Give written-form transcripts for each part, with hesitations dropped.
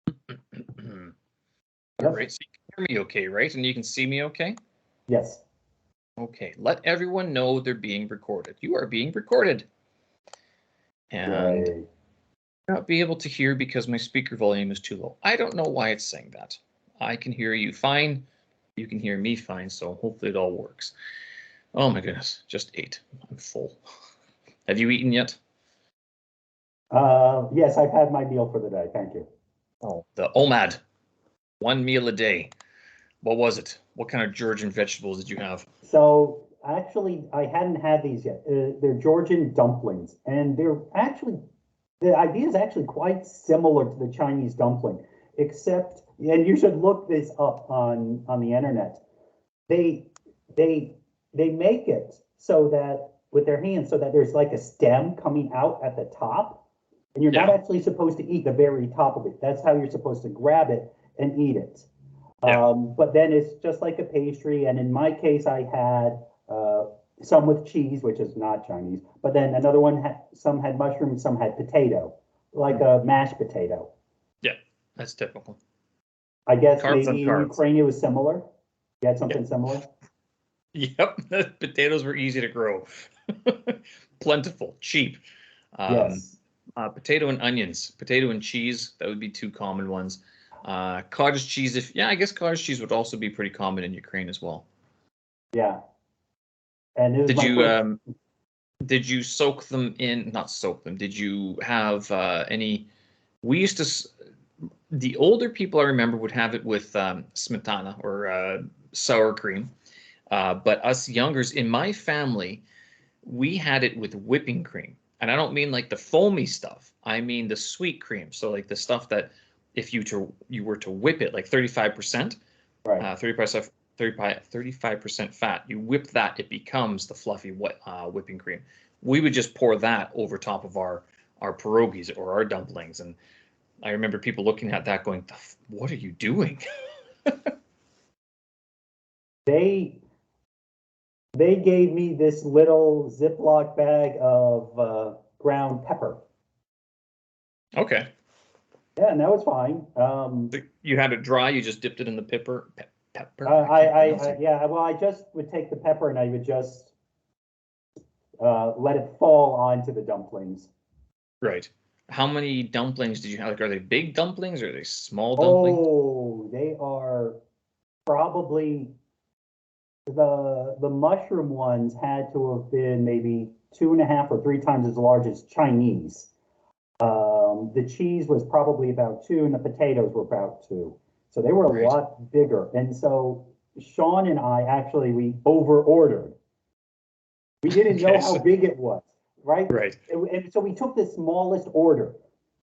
All Yep. right, so you can hear me okay, right? And you can see me okay? Yes. Okay, let everyone know they're being recorded. You are being recorded. And Right. not be able to hear because my speaker volume is too low. I don't know why it's saying that. I can hear you fine. You can hear me fine, so hopefully it all works. Oh my goodness, just ate. I'm full. Have you eaten yet? Yes, I've had my meal for the day. Thank you. Oh, the OMAD, one meal a day. What was it? What kind of Georgian vegetables did you have? So actually, I hadn't had these yet. They're Georgian dumplings, and they're actually the idea is actually quite similar to the Chinese dumpling, except, and you should look this up on the internet. They they they make it so that with their hands, so that there's like a stem coming out at the top, and you're not Yeah, actually supposed to eat the very top of it. That's how you're supposed to grab it and eat it. yeah. But then it's just like a pastry. And in my case, I had some with cheese, which is not Chinese. But then another one, some had mushrooms, some had potato, like a mashed potato. Yeah, that's typical. I guess Carbs on maybe in carbs. Ukraine it was similar. You had Yeah. something similar? Yep, the potatoes were easy to grow. Plentiful, cheap. Um, Yes. Potato and onions, potato and cheese, that would be two common ones. Cottage cheese, if yeah, I guess cottage cheese would also be pretty common in Ukraine as well. Yeah. And it was Did my you first. um did you soak them in, not soak them, did you have any we used to the older people I remember would have it with smetana or sour cream. But us youngers in my family, we had it with whipping cream. And I don't mean like the foamy stuff. I mean the sweet cream. So like the stuff that if you were to whip it like 35%, Right. 35%, 35% fat, you whip that, it becomes the fluffy whipping cream. We would just pour that over top of our pierogies or our dumplings. And I remember people looking at that going, what are you doing? They they gave me this little Ziploc bag of ground pepper. Okay. Yeah, and that was fine. You had it dry, you just dipped it in the pepper. I can't pronounce I it. yeah, well, I just would take the pepper and I would just let it fall onto the dumplings. Right. How many dumplings did you have? Like, are they big dumplings or are they small dumplings? Oh, they are probably the mushroom ones had to have been maybe 2.5 or 3 times as large as Chinese. The cheese was probably about two, and the potatoes were about two. So they were a Right. lot bigger. And so Sean and I actually we over ordered. We didn't know Okay, how so big it was, right? right. And so we took the smallest order: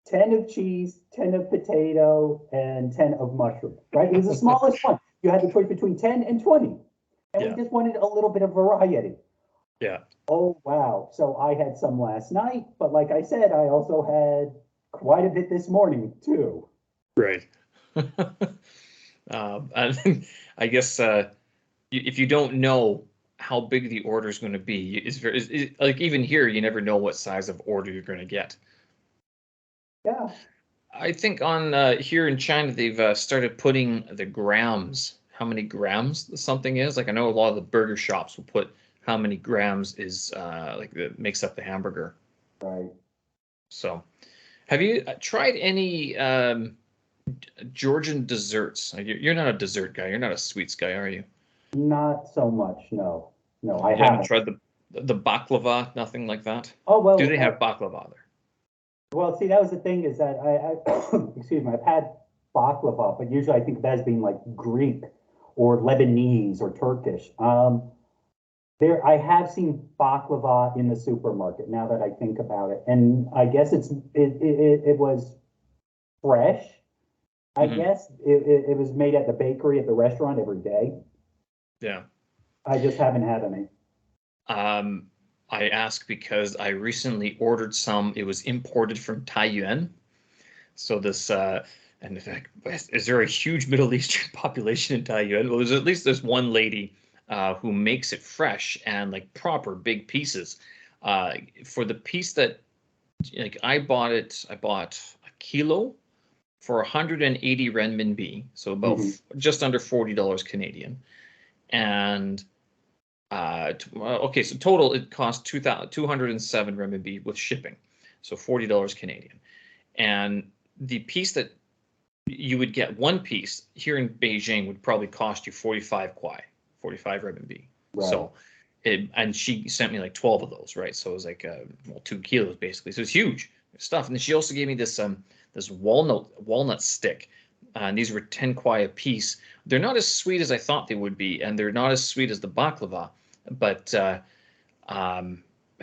10 of cheese, 10 of potato, and 10 of mushroom, right? It was the smallest one. You had the choice between 10 and 20. And we Yeah. just wanted a little bit of variety. Yeah. Oh, wow. So I had some last night, but like I said, I also had quite a bit this morning, too. Right. And I guess if you don't know how big the order is going to be, like even here, you never know what size of order you're going to get. Yeah. I think on here in China, they've started putting the grams, how many grams something is. Like I know a lot of the burger shops will put how many grams is like that makes up the hamburger. Right. So, have you tried any Georgian desserts? Like, you're not a dessert guy. You're not a sweets guy, are you? Not so much. No. No, I You haven't haven't. tried the baklava, nothing like that. Oh, Do they have well, baklava there? see, that was the thing is that excuse me, I've had baklava, but usually I think of that as being like Greek or Lebanese or Turkish. I have seen baklava in the supermarket now that I think about it, and I guess it was fresh. I Hmm. guess it was made at the bakery at the restaurant every day. Yeah. I just haven't had any. Um, I ask because I recently ordered some. It was imported from Taiyuan. So this, and in fact, is there a huge Middle Eastern population in Taiyuan? Well, there's at least this one lady who makes it fresh and like proper big pieces. For the piece that like I bought a kilo for 180 renminbi, so about just under $40 Canadian. And okay, so total it cost 207 renminbi with shipping, so $40 Canadian. And the piece that you would get, one piece here in Beijing would probably cost you 45 kwai, 45 renminbi. Right. So, and she sent me like 12 of those, right? So it was like well, 2 kilos basically. So it's huge stuff. And then she also gave me this this walnut stick. And these were 10 kwai a piece. They're not as sweet as I thought they would be, and they're not as sweet as the baklava, but I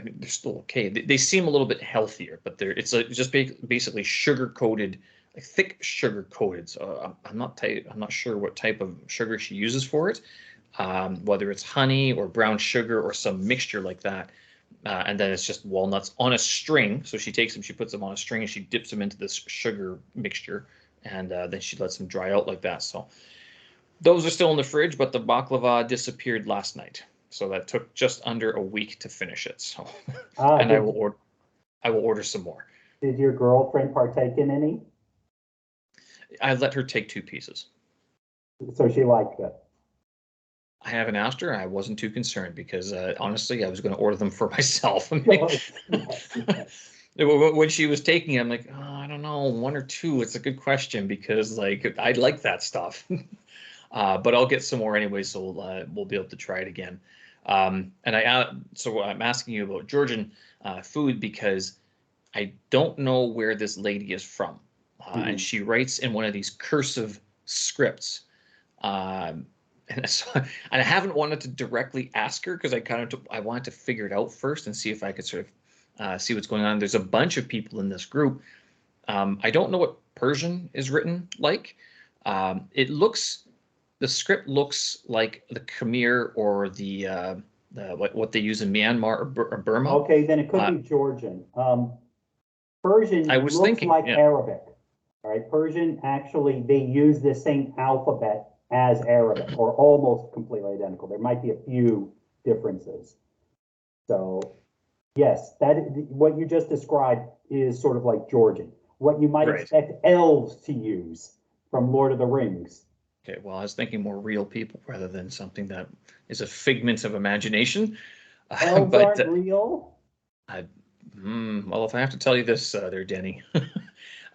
mean, they're still okay. They seem a little bit healthier, but it's just basically sugar coated, like thick sugar coated. So I'm not sure what type of sugar she uses for it, whether it's honey or brown sugar or some mixture like that. And then it's just walnuts on a string. So she takes them, she puts them on a string, and she dips them into this sugar mixture, and then she lets them dry out like that. So those are still in the fridge, but the baklava disappeared last night. So that took just under a week to finish it. So, and I will order some more. Did your girlfriend partake in any? I let her take 2 pieces. So she liked it. I haven't asked her. I wasn't too concerned because honestly, I was going to order them for myself. When she was taking it, I'm like, oh, I don't know, 1 or 2. It's a good question because like I like that stuff. But I'll get some more anyway, so we'll be able to try it again. So I'm asking you about Georgian food because I don't know where this lady is from, and she writes in one of these cursive scripts. And I haven't wanted to directly ask her because I wanted to figure it out first and see if I could sort of see what's going on. There's a bunch of people in this group. I don't know what Persian is written like. The script looks like the Khmer or the what they use in Myanmar or Burma. Okay, then it could be Georgian. Persian looks like Arabic. All right, Persian actually they use the same alphabet as Arabic, or almost completely identical. There might be a few differences. So, yes, what you just described is sort of like Georgian. What you might expect elves to use from Lord of the Rings. Okay, well, I was thinking more real people rather than something that is a figment of imagination. Elves aren't real? Well, if I have to tell you this, there, Denny.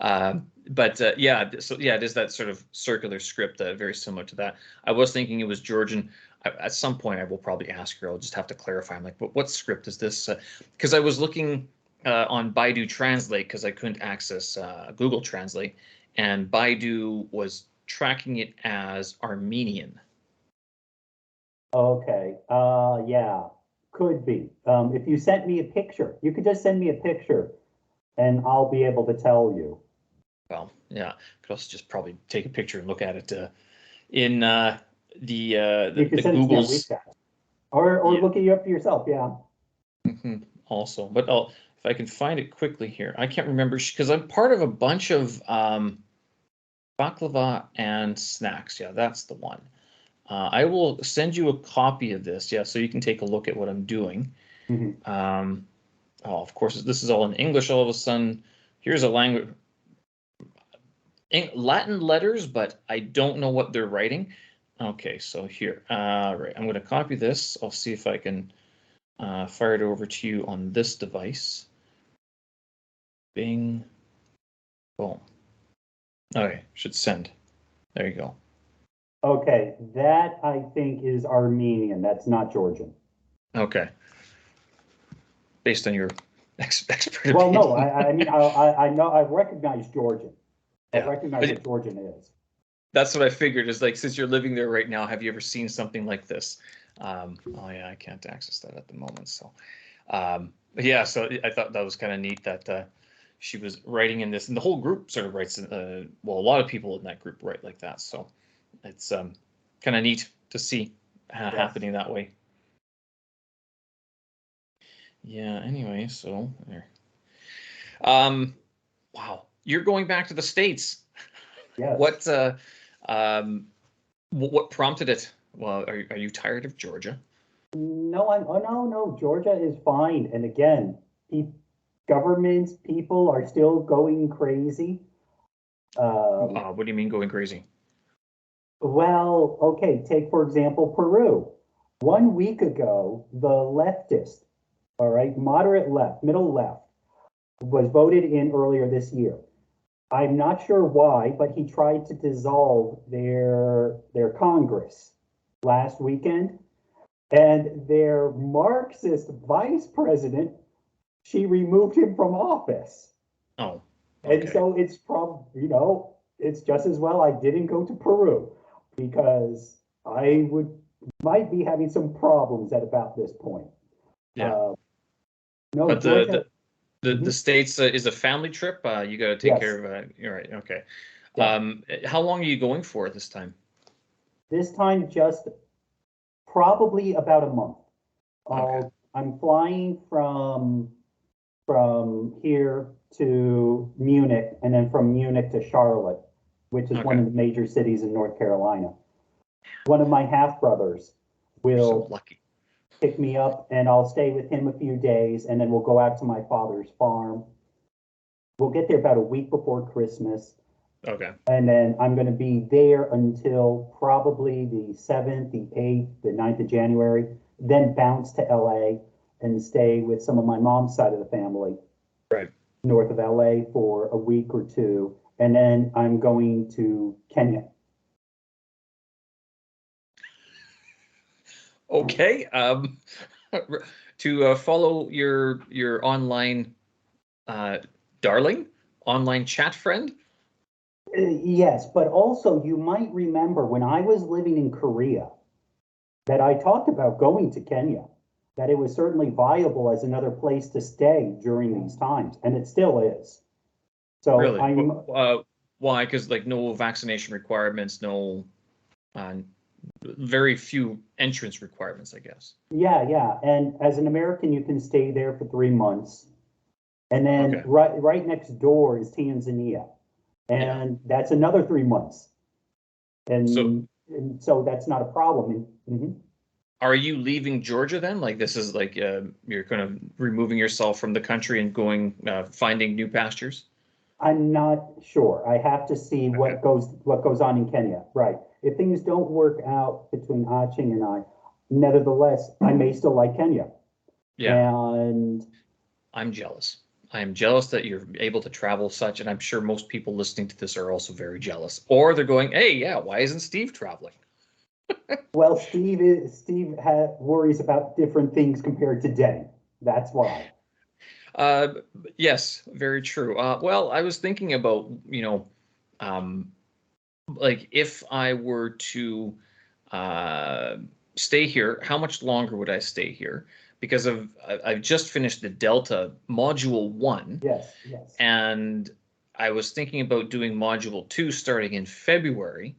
Yeah, so yeah, it is that sort of circular script, very similar to that. I was thinking it was Georgian. At some point, I will probably ask her. I'll just have to clarify. I'm like, what script is this? Because I was looking on Baidu Translate because I couldn't access Google Translate, and Baidu was tracking it as Armenian. Okay. Yeah, could be. If you sent me a picture, you could just send me a picture and I'll be able to tell you. Well, yeah, could also just probably take a picture and look at it in the Google's. Or look it up yourself, yeah. Also, but if I can find it quickly here, I can't remember because I'm part of a bunch of baklava and snacks. Yeah, that's the one. I will send you a copy of this, yeah, so you can take a look at what I'm doing. Of course, this is all in English all of a sudden. Here's a language, Latin letters, but I don't know what they're writing. Okay, so here, right, I'm going to copy this. I'll see if I can fire it over to you on this device. Bing, boom. Okay, should send. There you go. Okay, that I think is Armenian. That's not Georgian. Okay. Based on your expert well, opinion. no, I mean, I know, I recognize Georgian. I recognize what Georgian is. That's what I figured is like, since you're living there right now, have you ever seen something like this? Oh yeah, I can't access that at the moment. So, yeah, so I thought that was kind of neat that she was writing in this, and the whole group sort of writes, well, a lot of people in that group write like that. So it's kind of neat to see happening that way. Yeah, anyway, so there. Wow, you're going back to the States. Yes. What prompted it? Well, are you tired of Georgia? No, no, Georgia is fine. And again, governments, people are still going crazy. What do you mean going crazy? Well, okay, take for example Peru. 1 week ago, the leftist, all right, moderate left, middle left, was voted in earlier this year. I'm not sure why, but he tried to dissolve their Congress last weekend, and their Marxist vice president, she removed him from office. Oh, And okay. so it's it's just as well I didn't go to Peru because I would might be having some problems at about this point. Yeah. Uh, no, But Georgia. the Mhm, States is a family trip. You got to take yes, care of. You're right. Okay. yeah. How long are you going for this time? This time, just probably about a month. Okay. I'm flying from here to Munich, and then from Munich to Charlotte, which is one Okay. of the major cities in North Carolina. One of my half brothers You're so will lucky. pick me up, and I'll stay with him a few days, and then we'll go out to my father's farm. We'll get there about a week before Christmas, Okay. and then I'm going to be there until probably the 7th, the 8th, the 9th of January, then bounce to LA and stay with some of my mom's side of the family Right. north of LA for a week or two. And then I'm going to Kenya. Okay. To follow your online uh, darling, online chat friend. Yes, but also you might remember when I was living in Korea that I talked about going to Kenya, that it was certainly viable as another place to stay during these times, and it still is. So Really? I'm, Why? Because like no vaccination requirements, no, uh, very few entrance requirements, I guess. yeah, yeah. And as an American, you can stay there for 3 months. And then Okay. right next door is Tanzania, Yeah. and that's another 3 months. So And so that's not a problem. Mhm. are you leaving Georgia then? Like this is like you're kind of removing yourself from the country and going finding new pastures? I'm not sure. I have to see Okay. what goes on in Kenya. Right. If things don't work out between Aching and I, nevertheless, I may still like Kenya. Yeah. And I'm jealous. I am jealous that you're able to travel such, and I'm sure most people listening to this are also very jealous. Or they're going, "Hey, yeah, why isn't Steve traveling?" well, Steve worries about different things compared to Denny. That's why. Uh, yes, very true. Well, I was thinking about, um, like if I were to uh, stay here, how much longer would I stay here? Because I've just finished the Delta Module 1, Yes, yes. and I was thinking about doing Module 2 starting in February,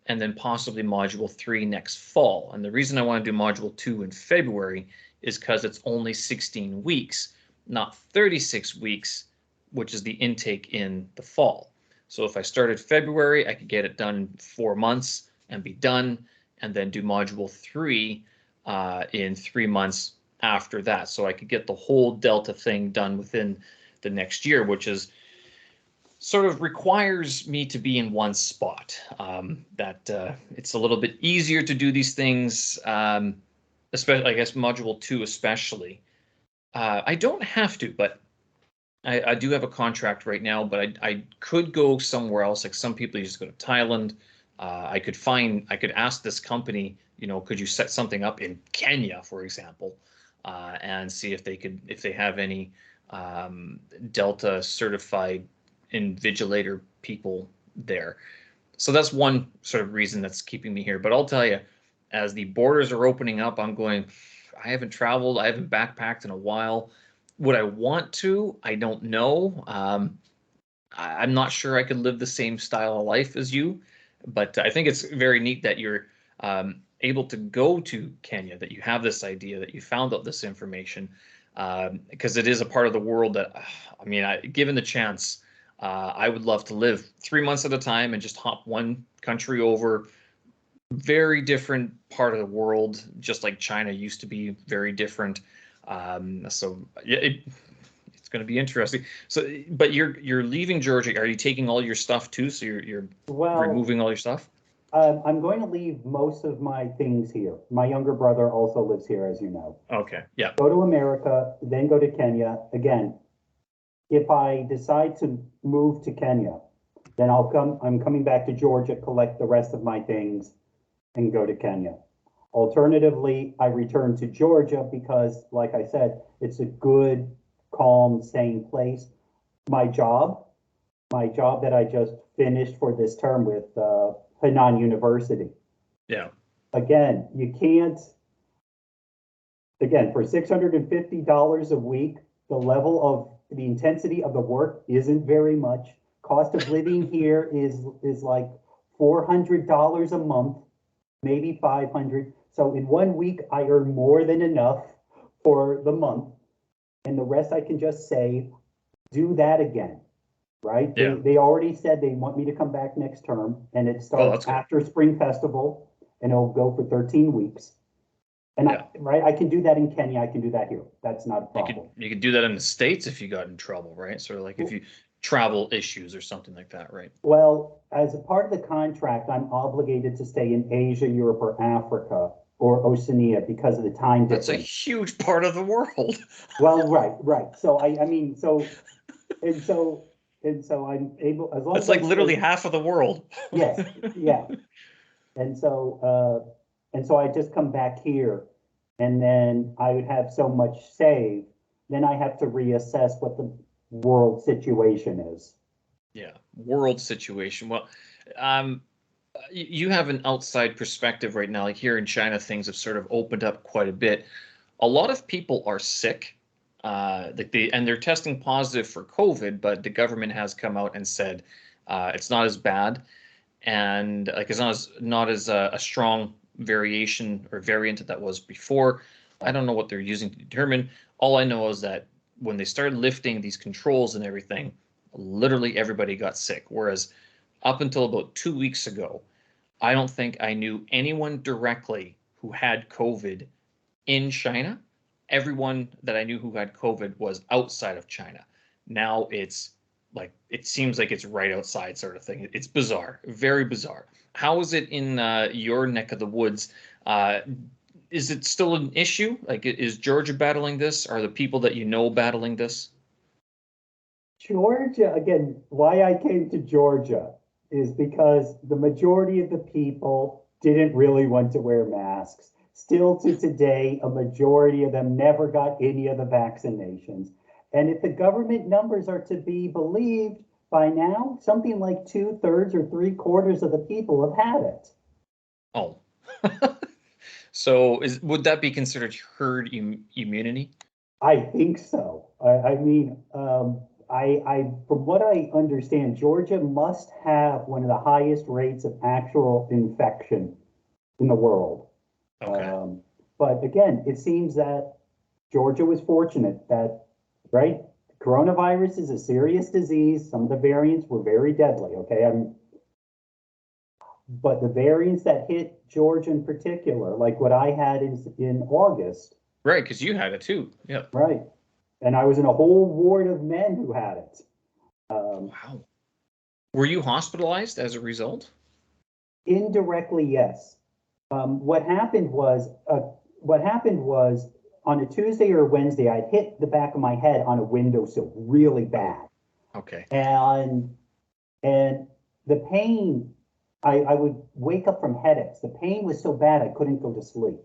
and then possibly Module 3 next fall. And the reason I want to do Module 2 in February is because it's only 16 weeks, not 36 weeks, which is the intake in the fall. So if I started February, I could get it done in 4 months and be done, and then do Module 3 in 3 months after that. So I could get the whole Delta thing done within the next year, which is sort of requires me to be in one spot. That it's a little bit easier to do these things, especially I guess Module 2 especially. I don't have to, but I do have a contract right now, but I could go somewhere else. Like some people, you just go to Thailand. I could ask this company, could you set something up in Kenya, for example, and see if they have any Delta certified invigilator people there. So that's one sort of reason that's keeping me here. But I'll tell you, as the borders are opening up, I'm going, I haven't traveled, I haven't backpacked in a while. Would I want to? I don't know. I'm not sure I could live the same style of life as you, but I think it's very neat that you're able to go to Kenya, that you have this idea, that you found out this information, because it is a part of the world that, I mean, given the chance, I would love to live 3 months at a time and just hop one country over. Very different part of the world, just like China used to be very different. So yeah, It's going to be interesting. So, but you're leaving Georgia. Are you taking all your stuff too? So you're Well, removing all your stuff? I'm going to leave most of my things here. My younger brother also lives here, as you know. Okay. Yeah. Go to America, then go to Kenya. Again, if I decide to move to Kenya, then I'm coming back to Georgia, collect the rest of my things, and go to Kenya. Alternatively, I return to Georgia because, like I said, it's a good, calm, sane place. My job, my job that I just finished for this term with Henan University. Yeah. Again, you can't, again, for $650 a week, the intensity of the work isn't very much. Cost of living here is like $400 a month, maybe 500. So in 1 week, I earn more than enough for the month, and the rest I can just save. Do that again, right? Yeah. They already said they want me to come back next term, and it Oh, starts that's good. after Spring Festival, and it'll go for 13 weeks. And Yeah. I can do that in Kenya. I can do that here. That's not a problem. You could do that in the States if you got in trouble, right? Sort of like if you travel issues or something like that, right? Well, as a part of the contract, I'm obligated to stay in Asia, Europe, or Africa or Oceania because of the time That's a difference. huge part of the world. Well, right. So I mean, and so and so I'm able, as long That's as I like literally stay, half of the world. yes, yeah. And so I just come back here, and then I would have so much saved. Then I have to reassess what the world situation is. Yeah, world situation. Well, um, you have an outside perspective right now. Like here in China, things have sort of opened up quite a bit. A lot of people are sick, and they're testing positive for COVID, but the government has come out and said it's not as bad, and like it's not as a strong variation or variant that was before. I don't know what they're using to determine. All I know is that when they started lifting these controls and everything, literally everybody got sick. Whereas up until about 2 weeks ago, I don't think I knew anyone directly who had COVID in China. Everyone that I knew who had COVID was outside of China. Now it's like it seems like it's right outside, sort of thing. It's bizarre, very bizarre. How is it in your neck of the woods? Uh, is it still an issue? Like, is Georgia battling this? Are the people that you know battling this? Georgia, again, why I came to Georgia is because the majority of the people didn't really want to wear masks. Still to today, a majority of them never got any of the vaccinations. And if the government numbers are to be believed, by now, something like 2/3 or 3/4 of the people have had it. Oh, so would that be considered herd immunity? I think so. I mean, from what I understand, Georgia must have one of the highest rates of actual infection in the world. Okay. But again, it seems that Georgia was fortunate that, right? Coronavirus is a serious disease. Some of the variants were very deadly. Okay, but the variants that hit Georgia in particular, like what I had in August, Right, because you had it too. Yeah. right? And I was in a whole ward of men who had it. Wow. Were you hospitalized as a result? Indirectly, yes. What happened was, on a Tuesday or a Wednesday, I'd hit the back of my head on a windowsill really bad, Okay. and and the pain, I would wake up from headaches. The pain was so bad I couldn't go to sleep,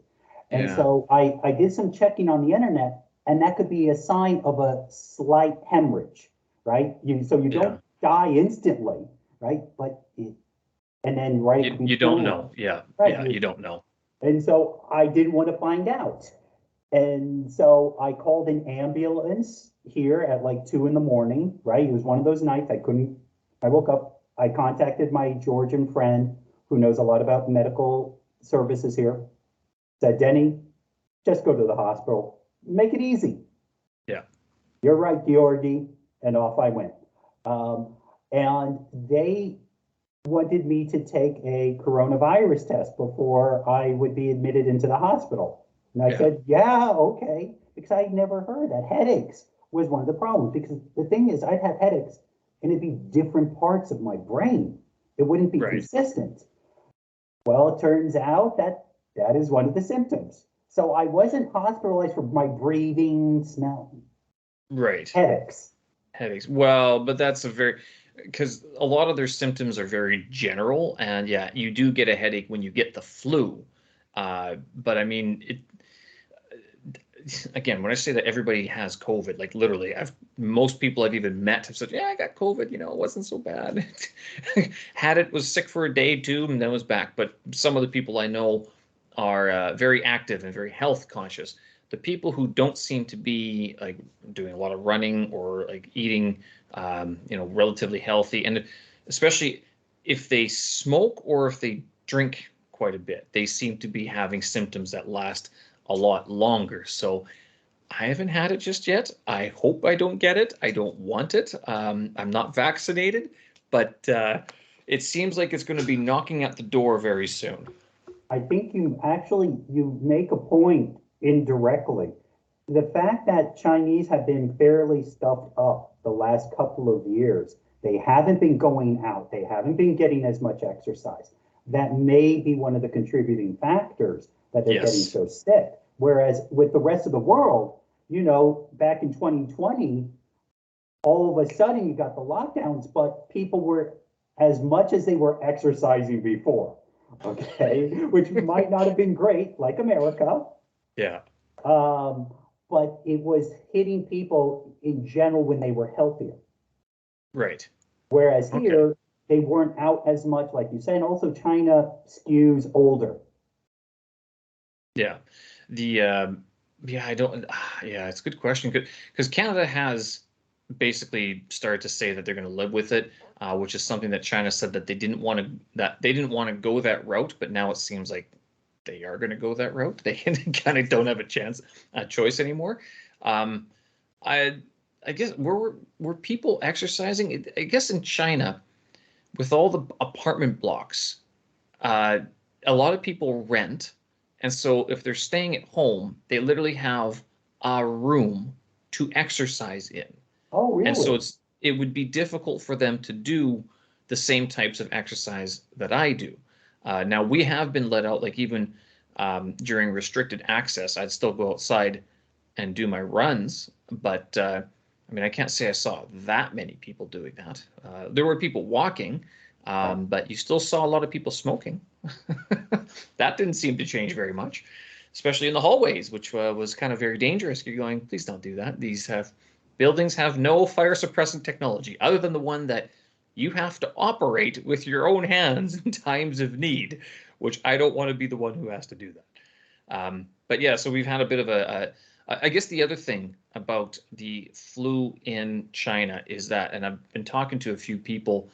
and Yeah. so I did some checking on the internet, and that could be a sign of a slight hemorrhage, right? So you Yeah. don't die instantly, right? And then right, it could be You don't fluid, know. Yeah. right? Yeah. You don't know. And so I didn't want to find out. And so I called an ambulance here at like 2 in the morning, right? It was one of those nights I woke up, I contacted my Georgian friend who knows a lot about medical services here, said, Denny, just go to the hospital, make it easy. Yeah. You're right, Georgie. And off I went. And they wanted me to take a coronavirus test before I would be admitted into the hospital. And I Yeah. said, yeah, okay, because I'd never heard that. Headaches. was one of the problems because the thing is, I'd have headaches and it'd be different parts of my brain. It wouldn't be Right. consistent. Well, it turns out that that is one of the symptoms. So I wasn't hospitalized for my breathing, smell, Right. headaches. Headaches. Well, but that's a very, because a lot of their symptoms are very general, and yeah, you do get a headache when you get the flu. But I mean, again, when I say that everybody has COVID, like literally, most people I've even met have said, "Yeah, I got COVID. You know, it wasn't so bad. Had it, was sick for a day, two, and then was back." But some of the people I know are very active and very health conscious. The people who don't seem to be like doing a lot of running or like eating, relatively healthy, and especially if they smoke or if they drink quite a bit, they seem to be having symptoms that last a lot longer. So I haven't had it just yet. I hope I don't get it. I don't want it. I'm not vaccinated, but it seems like it's going to be knocking at the door very soon. I think you make a point indirectly. The fact that Chinese have been fairly stuffed up the last couple of years, they haven't been going out, they haven't been getting as much exercise. That may be one of the contributing factors that they're getting Yes. so sick. Whereas with the rest of the world, back in 2020, all of a sudden you got the lockdowns, but people were as much as they were exercising before, okay, which might not have been great, like America, Yeah. um, but it was hitting people in general when they were healthier. Right. Whereas Okay. here, they weren't out as much, like you said, and also China skews older. Yeah. The yeah, I don't yeah, it's a good question because Canada has basically started to say that they're going to live with it, which is something that China said that they didn't want to go that route, but now it seems like they are going to go that route. They kind of don't have a choice anymore. Um, I I guess were people exercising? I guess in China with all the apartment blocks, uh, a lot of people rent, and so if they're staying at home, they literally have a room to exercise in. Oh, And so really? it would be difficult for them to do the same types of exercise that I do. Now we have been let out, like even during restricted access, I'd still go outside and do my runs, but I mean, I can't say I saw that many people doing that. There were people walking, Right. but you still saw a lot of people smoking. That didn't seem to change very much, especially in the hallways, which was kind of very dangerous. You're going, please don't do that. These buildings have no fire suppressant technology other than the one that you have to operate with your own hands in times of need, which I don't want to be the one who has to do that. But yeah, so we've had a bit of I guess the other thing about the flu in China is that, and I've been talking to a few people,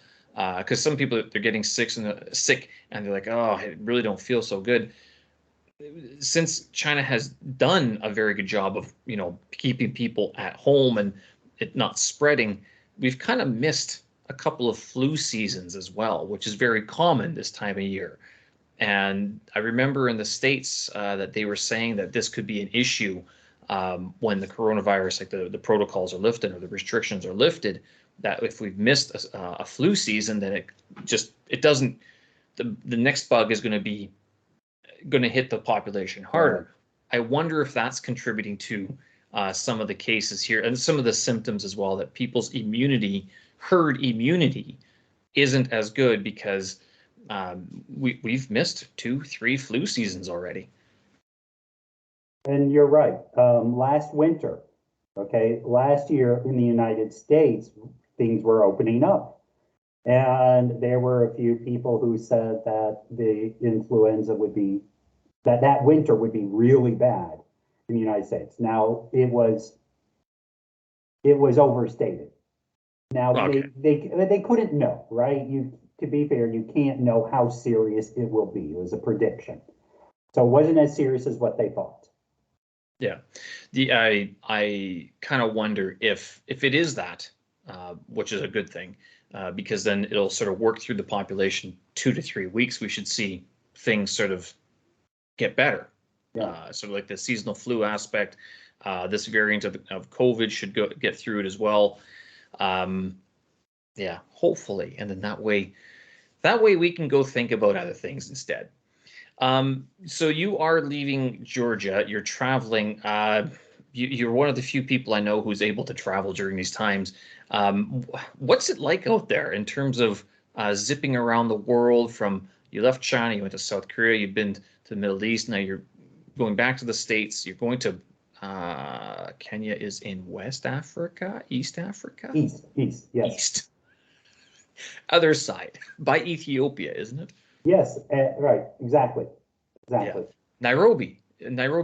because some people they're getting sick and they're like, oh, I really don't feel so good. Since China has done a very good job of, keeping people at home and it not spreading, we've kind of missed a couple of flu seasons as well, which is very common this time of year. And I remember in the States that they were saying that this could be an issue when the coronavirus, like the protocols are lifted or the restrictions are lifted, that if we've missed a flu season, then it doesn't, the next bug is going to hit the population Right. harder. I wonder if that's contributing to some of the cases here and some of the symptoms as well, that people's herd immunity, isn't as good because we've missed two, three flu seasons already. And you're right. Last winter, okay, last year in the United States, things were opening up. And there were a few people who said that the influenza that winter would be really bad in the United States. Now, it was overstated. Now, Okay. they couldn't know, right? To be fair, you can't know how serious it will be. It was a prediction. So it wasn't as serious as what they thought. Yeah. I kind of wonder if it is that, which is a good thing, because then it'll sort of work through the population 2 to 3 weeks. We should see things sort of get better. Yeah. Sort of like the seasonal flu aspect. This variant of COVID should get through it as well. Yeah, hopefully, and then that way we can go think about other things instead. So you are leaving Georgia. You're traveling. You're one of the few people I know who's able to travel during these times. What's it like out there in terms of zipping around the world? From you left China, you went to South Korea, you've been to the Middle East, now you're going back to the States. You're going to Kenya is in West Africa, East Africa, East, yes. East, other side by Ethiopia, isn't it? Yes, right, exactly. Yeah. Nairobi,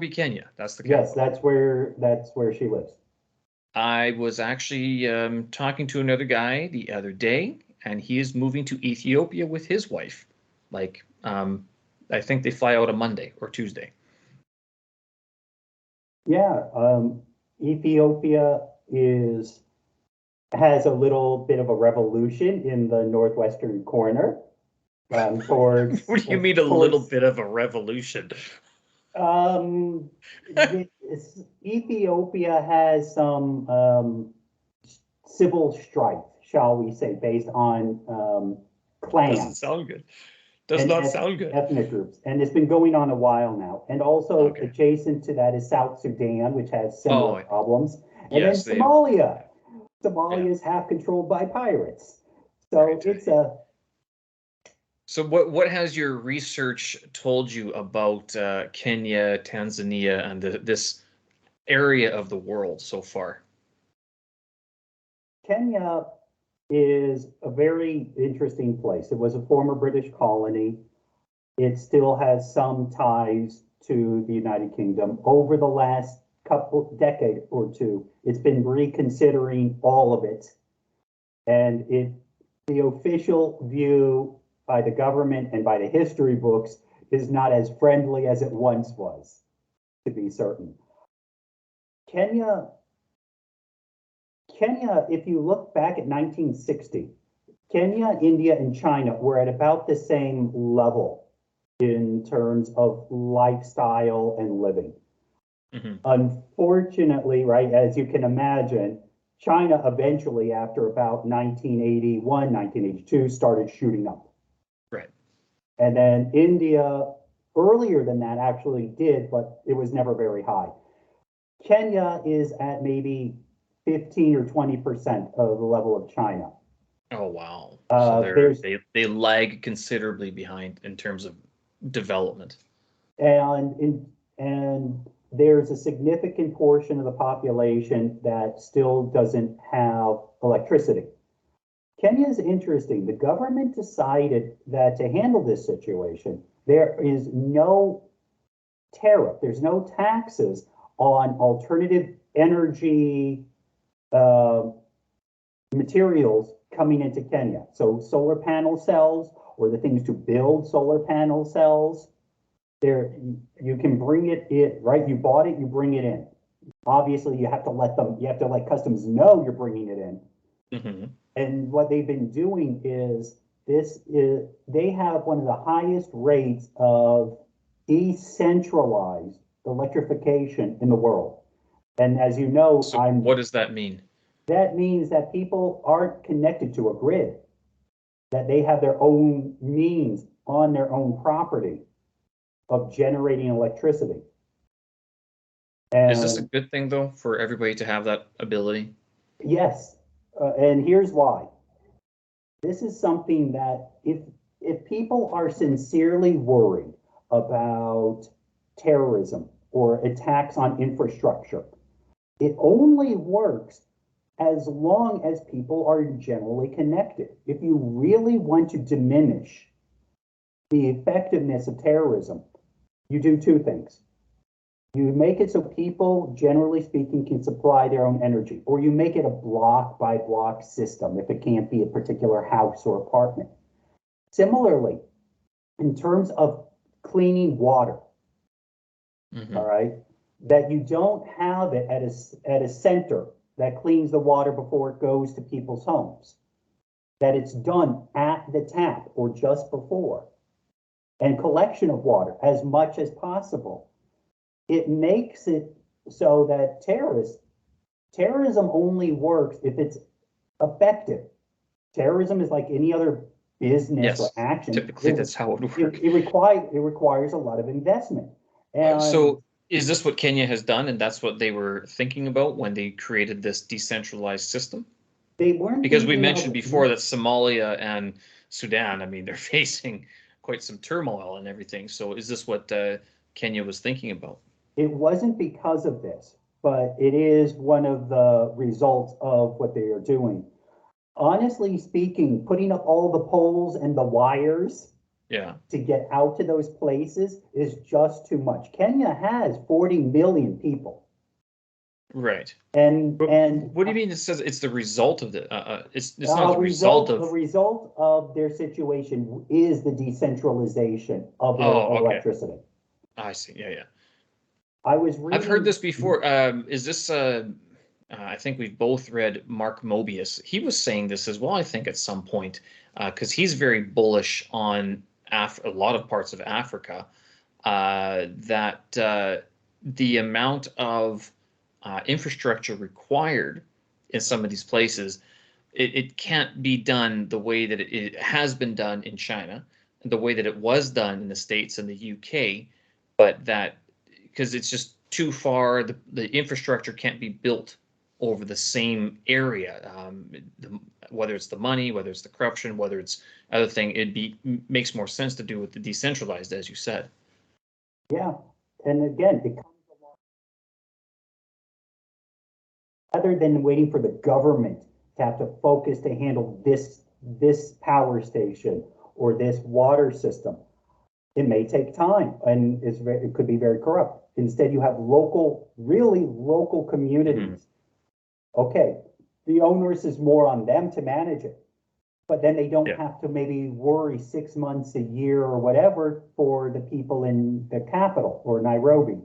Kenya. That's the Yes, capital. that's where she lives. I was actually talking to another guy the other day, and he is moving to Ethiopia with his wife. Like, I think they fly out on Monday or Tuesday. Yeah, Ethiopia has a little bit of a revolution in the northwestern corner, towards What do you mean a little bit of a revolution? Um, Ethiopia has some civil strife, shall we say, based on clans. Doesn't sound good. Does not sound good. Ethnic groups, and it's been going on a while now. And also Okay. adjacent to that is South Sudan, which has similar problems, and Yes, then Somalia. Somalia is half controlled by pirates, so it's a. So what has your research told you about Kenya, Tanzania, and this area of the world so far? Kenya is a very interesting place. It was a former British colony. It still has some ties to the United Kingdom. Over the last decade or two, it's been reconsidering all of it. And the official view by the government and by the history books is not as friendly as it once was, to be certain. Kenya, if you look back at 1960, Kenya, India, and China were at about the same level in terms of lifestyle and living. Mm-hmm. Unfortunately, right, as you can imagine, China eventually, after about 1981, 1982, started shooting up. Right. And then India, earlier than that, actually did, but it was never very high. Kenya is at maybe 15 or 20% of the level of China. Oh, wow. So they lag considerably behind in terms of development. And there's a significant portion of the population that still doesn't have electricity. Kenya is interesting. The government decided that to handle this situation, there is no tariff, there's no taxes on alternative energy materials coming into Kenya. So solar panel cells, or the things to build solar panel cells, there you can bring it in, right? You bought it, you bring it in. Obviously, you have to let customs know you're bringing it in. Mm-hmm. And what they've been doing is they have one of the highest rates of decentralized electrification in the world. And as you know, what does that mean? That means that people aren't connected to a grid, that they have their own means on their own property of generating electricity. And is this a good thing, though, for everybody to have that ability? Yes, and here's why. This is something that if people are sincerely worried about terrorism or attacks on infrastructure, it only works as long as people are generally connected. If you really want to diminish the effectiveness of terrorism, you do two things. You make it so people, generally speaking, can supply their own energy, or you make it a block by block system if it can't be a particular house or apartment. Similarly, in terms of cleaning water, mm-hmm. All right, that you don't have it at a center that cleans the water before it goes to people's homes, that it's done at the tap or just before, and collection of water as much as possible. It makes it so that terrorism only works if it's effective. Terrorism is like any other business or Yes, action. typically that's how it would work. It requires a lot of investment. And So is this what Kenya has done, and that's what they were thinking about when they created this decentralized system? they weren't Because we thinking mentioned of, before that Somalia and Sudan, I mean, they're facing quite some turmoil and everything. So is this what Kenya was thinking about? it wasn't because of this, but it is one of the results of what they are doing. Honestly speaking, putting up all the poles and the wires Yeah, to get out to those places is just too much. Kenya has 40 million people. right. And But and what do you mean it says it's the result of the it's not the result the of result of their situation is the decentralization of their oh, okay. electricity. I see. Yeah, yeah. I was I've heard reading. this before. Is this I think we've both read Mark Mobius. He was saying this as well, I think, at some point, because he's very bullish on a lot of parts of Africa, that the amount of infrastructure required in some of these places, it can't be done the way that it has been done in China, the way that it was done in the States and the UK, but that because it's just too far, the infrastructure can't be built over the same area. Whether it's the money, whether it's the corruption, whether it's other thing, makes more sense to do with the decentralized, as you said. Yeah, and again, it comes along rather than waiting for the government to have to focus to handle this power station or this water system. It may take time and it could be very corrupt. Instead, you have really local Mhm. communities. Okay, the onus is more on them to manage it, but then they don't Yeah. have to maybe worry 6 months, a year, or whatever for the people in the capital or Nairobi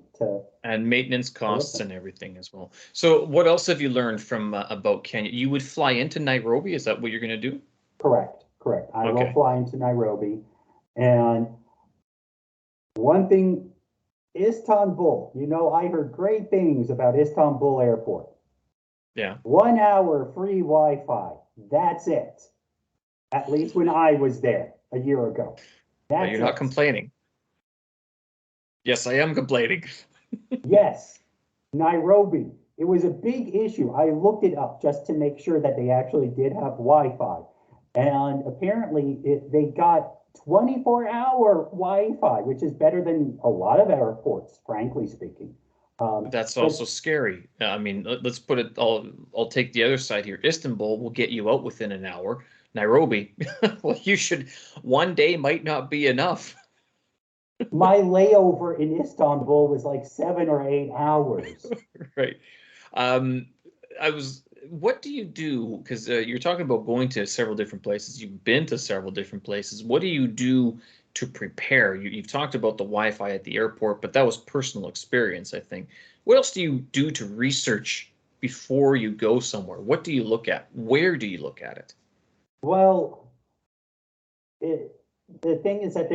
And maintenance to costs listen. and everything as well. So, what else have you learned from about Kenya? You would fly into Nairobi. Is that what you're going to do? Correct, correct. I will Okay. fly into Nairobi. And one thing, Istanbul, I heard great things about Istanbul Airport. Yeah. 1 hour free Wi-Fi. That's it. At least when I was there a year ago. But That's you're not it. complaining. Yes, I am complaining. Yes, Nairobi. It was a big issue. I looked it up just to make sure that they actually did have Wi-Fi. And apparently they got 24-hour Wi-Fi, which is better than a lot of airports, frankly speaking. That's also But scary. I mean, let's put it all. I'll take the other side here. Istanbul will get you out within an hour. Nairobi, well, you should. One day might not be enough. my layover in Istanbul was like 7 or 8 hours. Right. Um, I was. What do you do? Because you're talking about going to several different places. You've been to several different places. What do you do to prepare? You've talked about the Wi-Fi at the airport, but that was personal experience, I think. What else do you do to research before you go somewhere? What do you look at? Where do you look at it? Well, it, the thing is that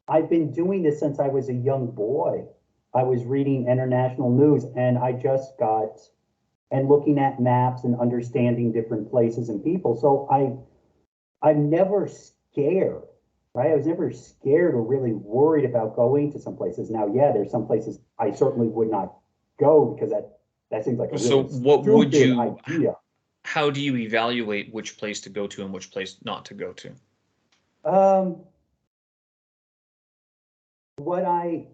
I've been doing this since I was a young boy. I was reading international news and and looking at maps and understanding different places and people. So I'm never scared, right? I was never scared or really worried about going to some places. Now, yeah, there's some places I certainly would not go because that seems like a So, really what would stupid you? idea. How do you evaluate which place to go to and which place not to go to? Um, what I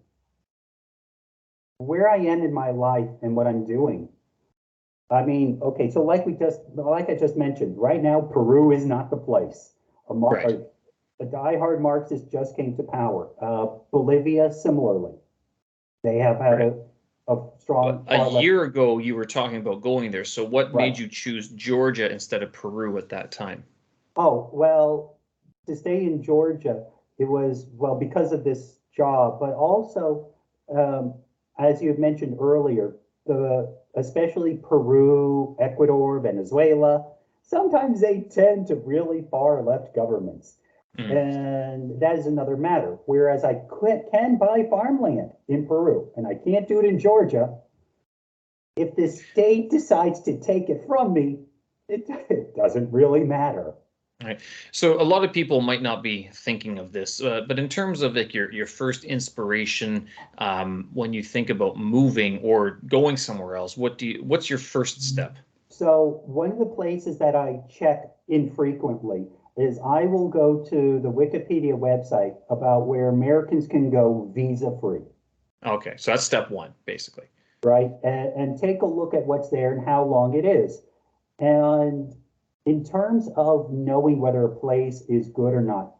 where I am in my life and what I'm doing. I mean, okay, so like I just mentioned, right now Peru is not the place. Right. A diehard Marxist just came to power. Bolivia, similarly, they have had Right. a But strong a far left. year ago, you were talking about going there. So what Right. made you choose Georgia instead of Peru at that time? Oh, well, to stay in Georgia, it was, well, because of this job, but also, um, as you had mentioned earlier, especially Peru, Ecuador, Venezuela, sometimes they tend to really far left governments. Mm. And that is another matter. Whereas can buy farmland in Peru, and I can't do it in Georgia. if the state decides to take it from me, it doesn't really matter. Right. So a lot of people might not be thinking of this, but in terms of like your first inspiration, when you think about moving or going somewhere else, what's your first step? So one of the places that I check infrequently is I will go to the Wikipedia website about where Americans can go visa free, Okay, so that's step one, basically. right? And take a look at what's there and how long it is. And in terms of knowing whether a place is good or not,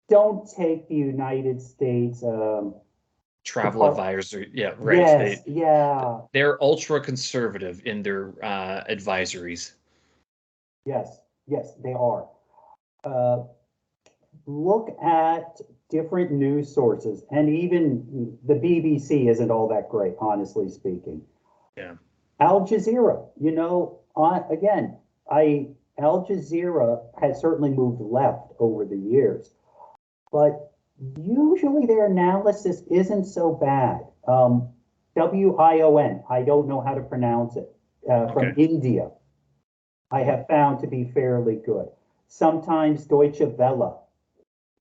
don't take the United States Travel Depart. advisor, yeah, right. Yes, yeah, They're ultra conservative in their advisories. yes, yes, they are. Uh, Look at different news sources, and even the BBC isn't all that great, honestly speaking. Yeah. Al Jazeera, again, I Al Jazeera has certainly moved left over the years, but usually their analysis isn't so bad. WION, I don't know how to pronounce it, from Okay. India, I Mhm. have found to be fairly good. Sometimes Deutsche Welle,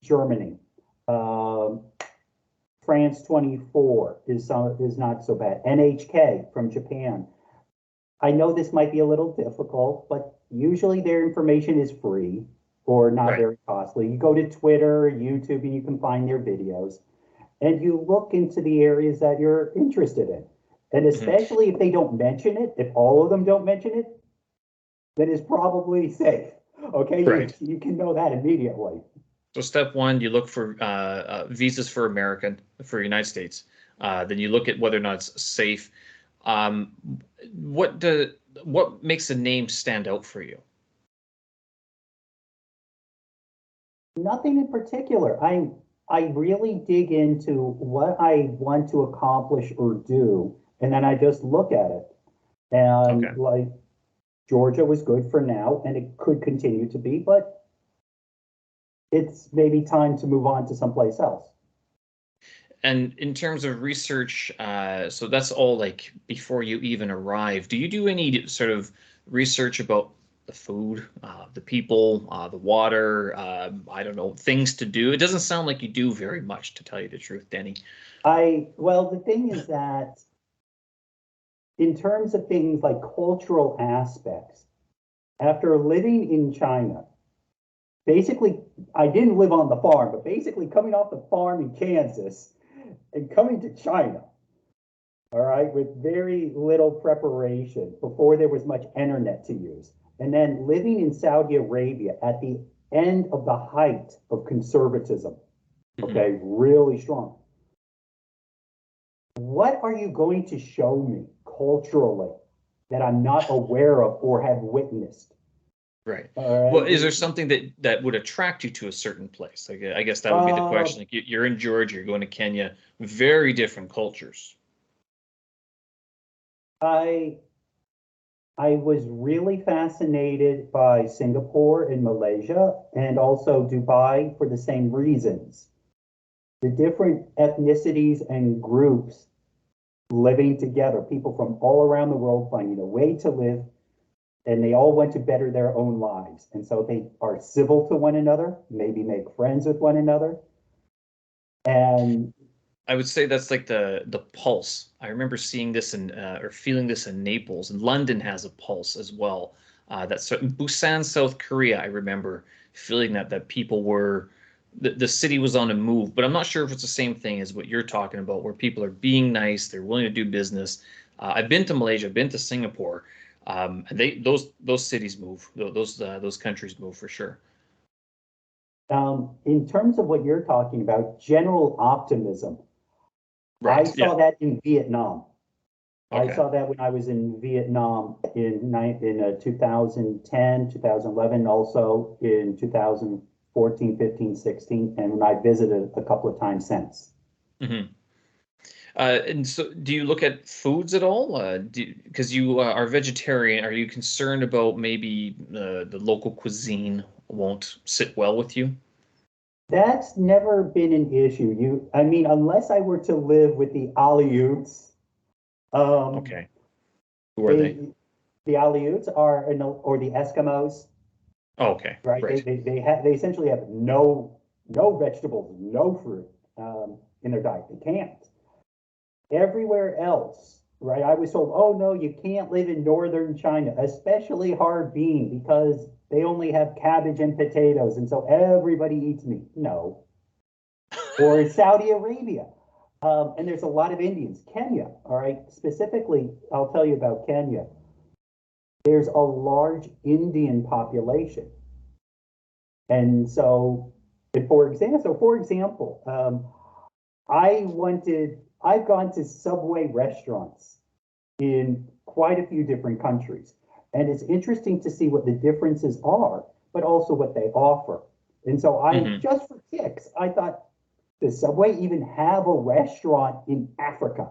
Germany. Um, France 24 is not so bad. NHK from Japan. I know this might be a little difficult, but usually their information is free or not Right. very costly. You go to Twitter, YouTube, and you can find their videos, and you look into the areas that you're interested in. And Mhm. especially if they don't mention it, if all of them don't mention it, then it's probably safe. Okay, Right. you can know that immediately. So step one, you look for visas for United States. Then you look at whether or not it's safe. Um, what do what makes a name stand out for you? Nothing in particular. I really dig into what I want to accomplish or do, and then I just look at it. And Okay. like Georgia was good for now, and it could continue to be, but it's maybe time to move on to someplace else. And in terms of research, so that's all like before you even arrive. Do you do any sort of research about the food, the people, the water, I don't know, things to do? It doesn't sound like you do very much, to tell you the truth, Denny. Well, the thing is that in terms of things like cultural aspects, after living in China, basically, I didn't live on the farm, but basically coming off the farm in Kansas and coming to China, all right, with very little preparation before there was much internet to use. And then living in Saudi Arabia at the end of the height of conservatism, Mhm. okay, really strong. What are you going to show me culturally that I'm not aware of or have witnessed? Right. All Well, right. is there something that would attract you to a certain place? Like, I guess that would be the Uh, question. Like, you're in Georgia, you're going to Kenya, very different cultures. I I was really fascinated by Singapore and Malaysia and also Dubai for the same reasons. The different ethnicities and groups living together, people from all around the world finding a way to live, and they all want to better their own lives. And so they are civil to one another, maybe make friends with one another. And I would say that's like the pulse. I remember seeing this in or feeling this in Naples, and London has a pulse as well. That's certain Busan, South Korea. I remember feeling that people were the city was on a move, but I'm not sure if it's the same thing as what you're talking about, where people are being nice, they're willing to do business. I've been to Malaysia, I've been to Singapore. And those cities move, those countries move for sure. in terms of what you're talking about, general optimism, I Right. Yeah. saw that in Vietnam. I Okay. saw that when I was in Vietnam in 2010, 2011, also in 2014, 15, 16, and when I visited a couple of times since. hmm and so, do you look at foods at all? Because you are vegetarian, are you concerned about maybe the local cuisine won't sit well with you? That's never been an issue. I mean, unless I were to live with the Aleuts, um, Okay. Who are they? The Aleuts are, or the Eskimos, Oh, okay, right? right. They essentially have no vegetables, no fruit in their diet. They can't. Everywhere else, right? I was told, oh no, you can't live in northern China, especially Harbin, because they only have cabbage and potatoes, and so everybody eats meat. No. Or Saudi Arabia. And there's a lot of Indians. Kenya, all right, specifically, I'll tell you about Kenya. There's a large Indian population. And so, for example, I've gone to Subway restaurants in quite a few different countries. And it's interesting to see what the differences are, but also what they offer. And so Hmm. just for kicks, I thought, does Subway even have a restaurant in Africa?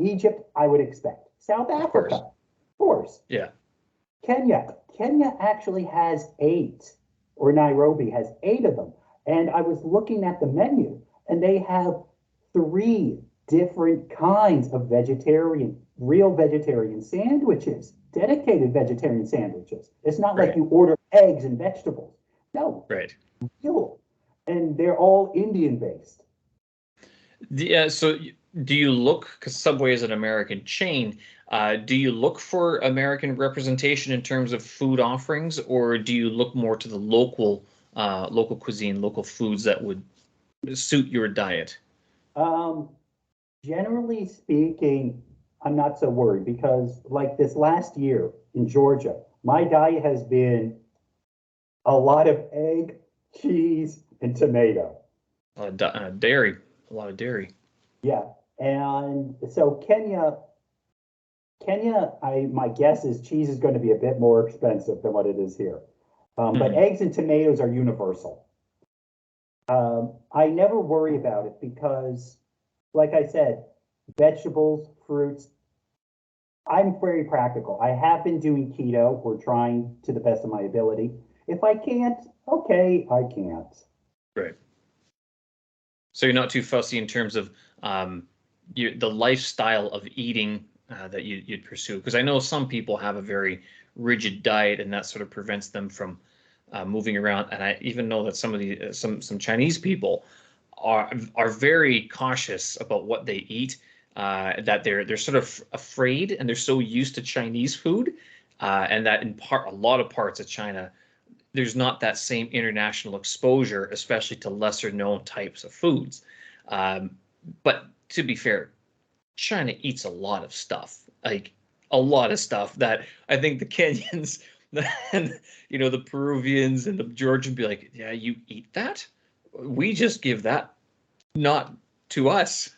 Egypt, I would expect. South Of Africa, course. of course. Yeah. Kenya actually has eight, or Nairobi has eight of them. And I was looking at the menu, and they have three different kinds of real vegetarian sandwiches, dedicated vegetarian sandwiches. It's not like Right. you order eggs and vegetables. No, Right. real. And they're all Indian based. So do you look, because Subway is an American chain, do you look for American representation in terms of food offerings, or do you look more to the local cuisine, local foods that would suit your diet? Um, Generally speaking, I'm not so worried because, like this last year in Georgia, my diet has been a lot of egg, cheese, and tomato. Dairy, a lot of dairy. Yeah. And so Kenya, my guess is cheese is going to be a bit more expensive than what it is here. But Hmm. eggs and tomatoes are universal. I never worry about it because, like I said, vegetables, fruits, I'm very practical. I have been doing keto. We're trying to the best of my ability. If I can't, okay, I can't. Right. So you're not too fussy in terms of um, the lifestyle of eating that you'd pursue. Because I know some people have a very rigid diet, and that sort of prevents them from moving around. And I even know that some of the some Chinese people are very cautious about what they eat. That they're sort of afraid, and they're so used to Chinese food, and that in part a lot of parts of China there's not that same international exposure, especially to lesser known types of foods. Um, but to be fair, China eats a lot of stuff, like a lot of stuff that I think the Kenyans and the Peruvians and the Georgians be like, yeah, you eat that? We just give that not to us.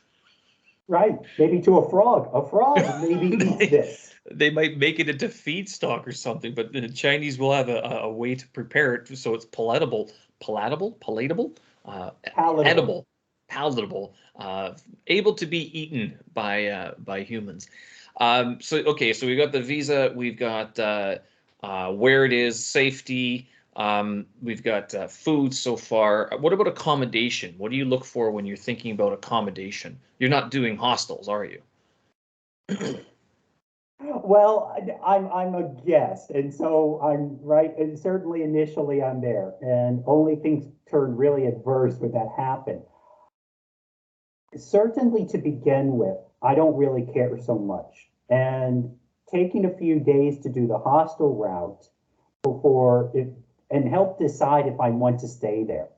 Right? Maybe to a frog. A frog maybe eats they, this. they might make it into feedstock or something, but the Chinese will have a way to prepare it so it's palatable, uh, Palatable. edible, palatable, able to be eaten by humans. So okay, so we've got the visa, we've got where it is, safety. We've got food so far. What about accommodation? What do you look for when you're thinking about accommodation? You're not doing hostels, are you? Well, I'm a guest, and so I'm right. And certainly initially I'm there, and only things turn really adverse when that happen. Certainly to begin with, I don't really care so much. And taking a few days to do the hostel route before it and help decide if I want to stay there.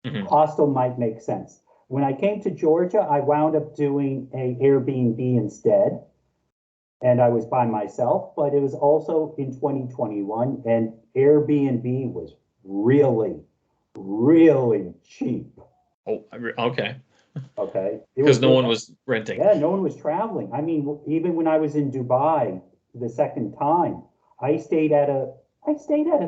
Hmm. Hostel might make sense. When I came to Georgia, I wound up doing a Airbnb instead, and I was by myself, but it was also in 2021, and Airbnb was really, really cheap. Oh, okay. Okay. Because no one was renting. Yeah, no one was traveling. I mean, even when I was in Dubai the second time, I stayed at a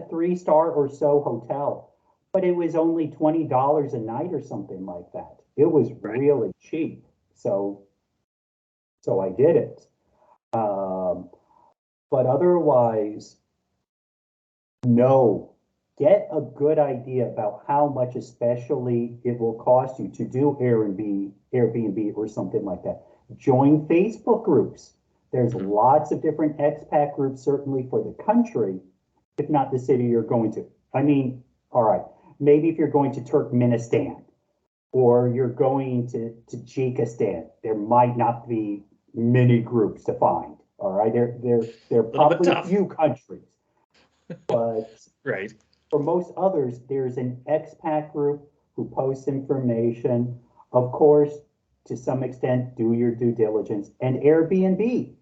three-star or so hotel, but it was only $20 a night or something like that. It was Right. really cheap. So I did it. Um, but otherwise, no. Get a good idea about how much, especially it will cost you to do Airbnb or something like that. Join Facebook groups. There's lots of different expat groups, certainly for the country, if not the city you're going to. I mean, all right, maybe if you're going to Turkmenistan or you're going to Tajikistan, there might not be many groups to find. All right, there are probably a few countries, but right. for most others, there's an expat group who posts information. Of course, to some extent, do your due diligence. And Airbnb,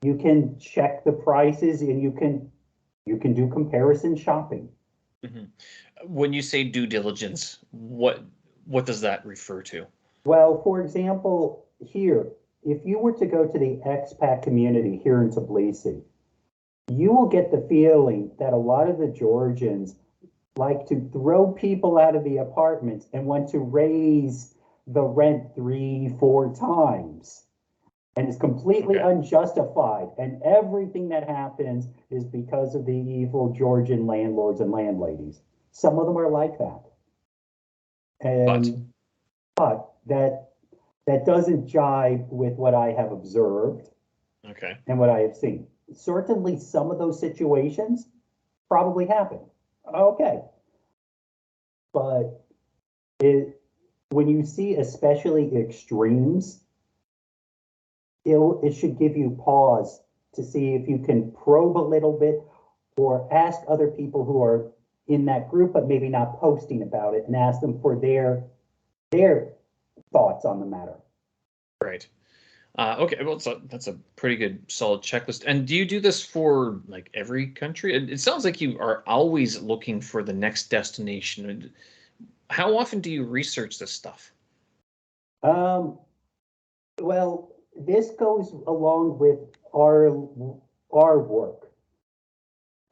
you can check the prices and you can do comparison shopping. Mm-hmm. When you say due diligence, what does that refer to? Well, for example, here, if you were to go to the expat community here in Tbilisi, you will get the feeling that a lot of the Georgians like to throw people out of the apartments and want to raise the rent 3, 4 times. And it's completely unjustified. And everything that happens is because of the evil Georgian landlords and landladies. Some of them are like that. And but that doesn't jive with what I have observed and what I have seen. Certainly some of those situations probably happen. Okay. But when you see especially extremes, it should give you pause to see if you can probe a little bit or ask other people who are in that group but maybe not posting about it and ask them for their thoughts on the matter. Right. Okay, well, that's a pretty good solid checklist. And do you do this for like every country? It sounds like you are always looking for the next destination. How often do you research this stuff? Well, this goes along with our work.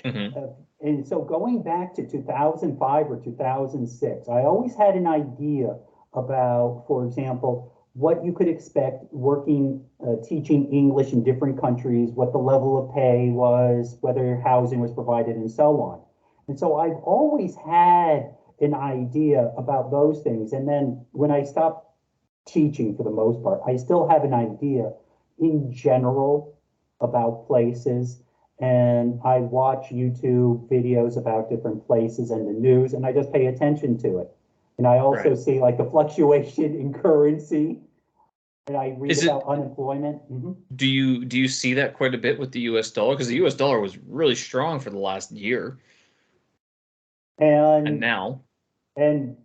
And so going back to 2005 or 2006, I always had an idea about, for example, what you could expect working, teaching English in different countries, what the level of pay was, whether housing was provided, and so on. And so I've always had an idea about those things. And then when I stopped teaching for the most part, I still have an idea in general about places. And I watch YouTube videos about different places and the news, and I just pay attention to it. And I also see like the fluctuation in currency, and I read about unemployment. Do you see that quite a bit with the U.S. dollar? Because the U.S. dollar was really strong for the last year, and now, and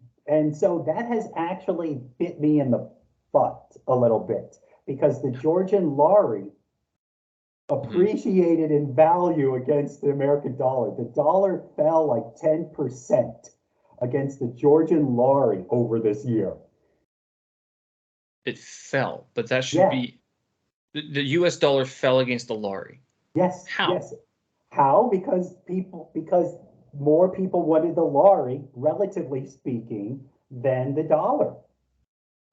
so that has actually bit me in the butt a little bit because the Georgian lari appreciated in value against the American dollar. The dollar fell like 10% against the Georgian lari over this year. It fell, but that should be the U.S. dollar fell against the lari. Yes. How? Yes. How? Because more people wanted the lari, relatively speaking, than the dollar.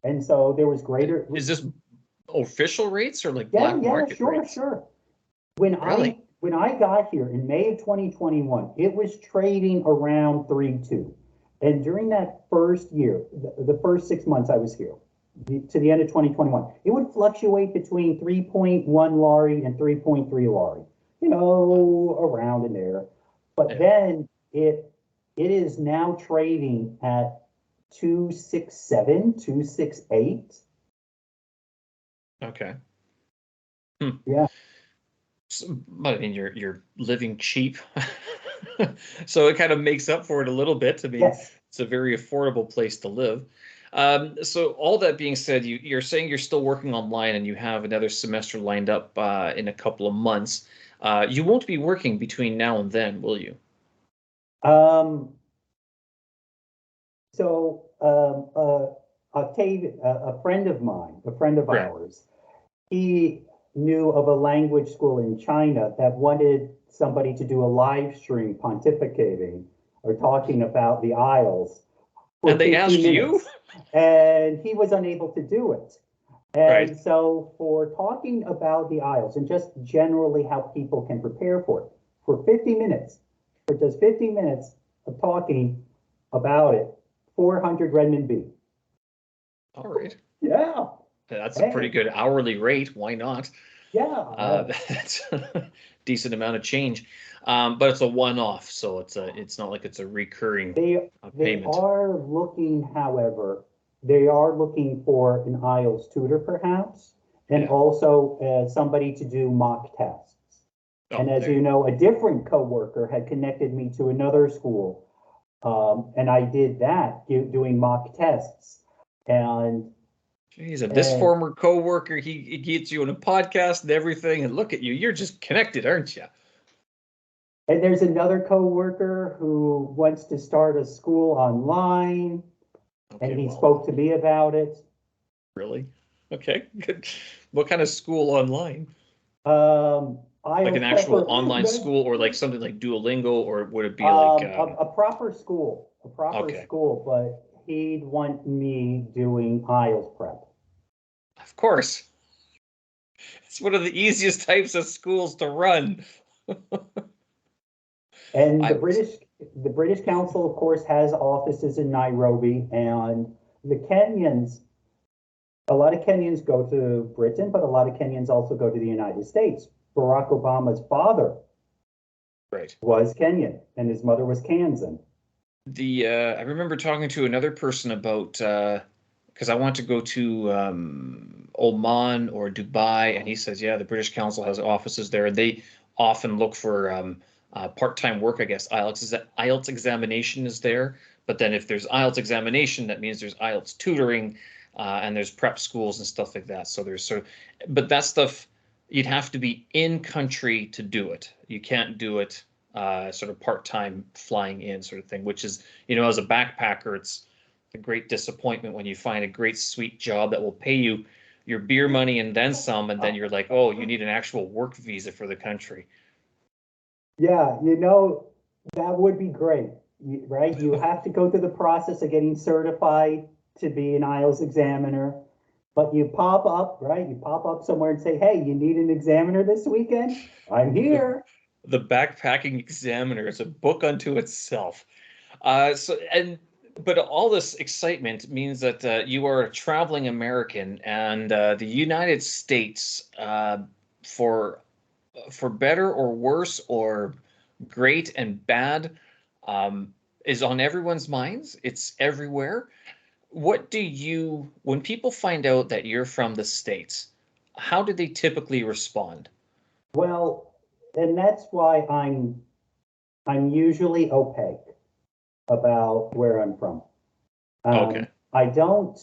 And so there was greater. Is this official rates or like black market rates? Sure. When I got here in May of 2021, it was trading around 3.2. And during that first year, the first 6 months I was here, to the end of 2021, it would fluctuate between 3.1 lari and 3.3 lari, around in there. But then it is now trading at 267, 268. Okay. Yeah. So, I mean, you're living cheap, so it kind of makes up for it a little bit. I mean, it's a very affordable place to live. So all that being said, you're saying you're still working online and you have another semester lined up in a couple of months. You won't be working between now and then, will you? Octave, a friend of mine, a friend of ours, he knew of a language school in China that wanted somebody to do a live stream pontificating or talking about the Isles. And they asked you? And he was unable to do it. And so for talking about the Isles and just generally how people can prepare for it, for 50 minutes, for just 50 minutes of talking about it, 400 renminbi. All right. Yeah. That's a pretty good hourly rate. Why not? Yeah. That's a decent amount of change, but it's a one-off, so it's not like it's a recurring They payment. are looking, however, they are looking for an IELTS tutor perhaps, and Yeah. also somebody to do mock tests. Oh, And as there you you know, a different coworker had connected me to another school, and I did that, doing mock tests. And Jeez, and this uh, former coworker, he gets you on a podcast and everything, and look at you, you're just connected, aren't you? and there's another coworker who wants to start a school online, and Okay, he well, spoke to me about it. really? Okay, good. What kind of school online? Like an IELTS actual prepper, online school, or like something like Duolingo, or would it be like, a proper okay, school, but he'd want me doing IELTS prep. of course. It's one of the easiest types of schools to run. And I was The British Council, of course, has offices in Nairobi, and the Kenyans, a lot of Kenyans go to Britain, but a lot of Kenyans also go to the United States. Barack Obama's father right. was Kenyan, and his mother was Kansan. I remember talking to another person about because I want to go to Oman or Dubai, and he says, yeah, the British Council has offices there, and they often look for part-time work. I guess IELTS examination is there, but then if there's IELTS examination, that means there's IELTS tutoring, and there's prep schools and stuff like that. So there's but that stuff you'd have to be in country to do it. You can't do it sort of part-time flying in sort of thing, which is, as a backpacker, it's a great disappointment when you find a great sweet job that will pay you your beer money and then some, and then you're like, oh, you need an actual work visa for the country. Yeah, that would be great, right? You have to go through the process of getting certified to be an IELTS examiner, but you pop up, right? You pop up somewhere and say, hey, you need an examiner this weekend? I'm The here. the backpacking examiner is a book unto itself. But all this excitement means that you are a traveling American, and the United States, for better or worse or great and bad, is on everyone's minds. It's everywhere. When people find out that you're from the States, how do they typically respond? Well, and that's why I'm usually opaque about where I'm from. Okay. I don't,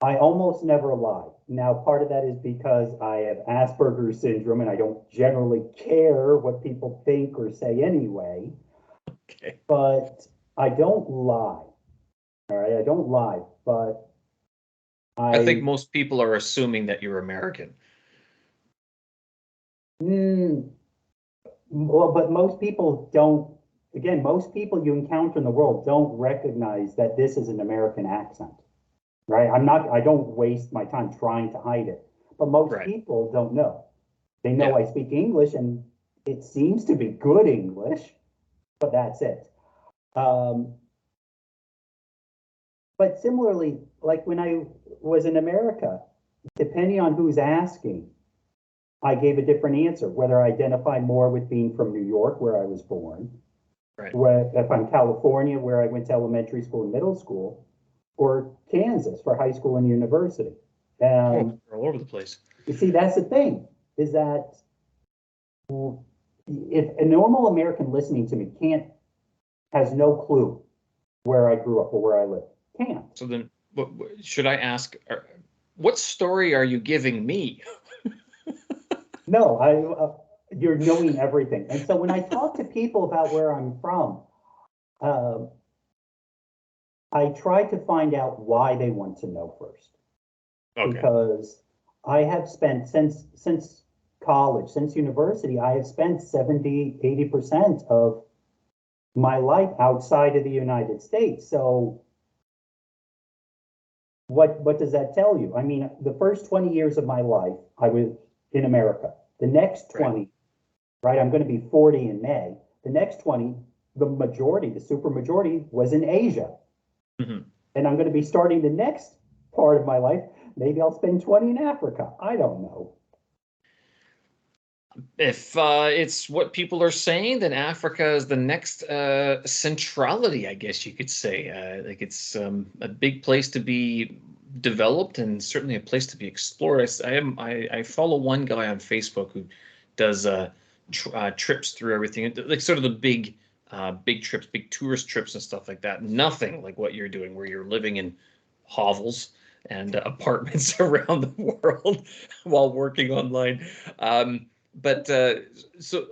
I almost never lie. Now, part of that is because I have Asperger's syndrome and I don't generally care what people think or say anyway, Okay. but I don't lie. All right, I don't lie, but I think I, most people are assuming that you're American. mm, well, but most people don't, again, most people you encounter in the world don't recognize that this is an American accent, right? I don't waste my time trying to hide it, but most Right. people don't know. They know Yeah. I speak English and it seems to be good English, but that's it. Um, but similarly, like when I was in America, depending on who's asking, I gave a different answer, whether I identify more with being from New York, where I was born, Right. where if I'm California, where I went to elementary school and middle school, or Kansas for high school and university. Oh, And you're all over the place. you see, that's the thing, is that if a normal American listening to me has no clue where I grew up or where I live, can't. So then, should I ask, what story are you giving me? No, you're knowing everything. And so when I talk to people about where I'm from, um, I try to find out why they want to know first, Okay. because I have spent since college, since university, I have spent 70, 80% of my life outside of the United States. So what does that tell you? I mean, the first 20 years of my life, I was in America. The next Right. 20, right, I'm going to be 40 in May. The next 20, the super majority was in Asia. Hmm. And I'm going to be starting the next part of my life. Maybe I'll spend 20 in Africa. I don't know. If it's what people are saying, then Africa is the next centrality, I guess you could say. Like it's a big place to be developed and certainly a place to be explored. I follow one guy on Facebook who does trips through everything, like sort of the big trips, big tourist trips and stuff like that. Nothing like what you're doing, where you're living in hovels and apartments around the world while working online. But so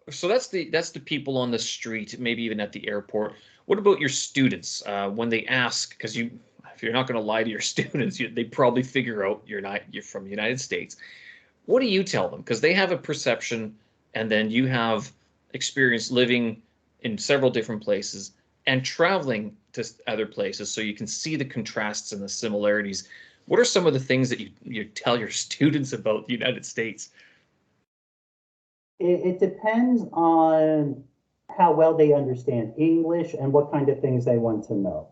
that's the people on the street, maybe even at the airport. What about your students when they ask? Because if you're not going to lie to your students, they probably figure out you're from the United States. What do you tell them? Because they have a perception, and then you have experience living in several different places and traveling to other places, so you can see the contrasts and the similarities. What are some of the things that you tell your students about the United States? It depends on how well they understand English and what kind of things they want to know.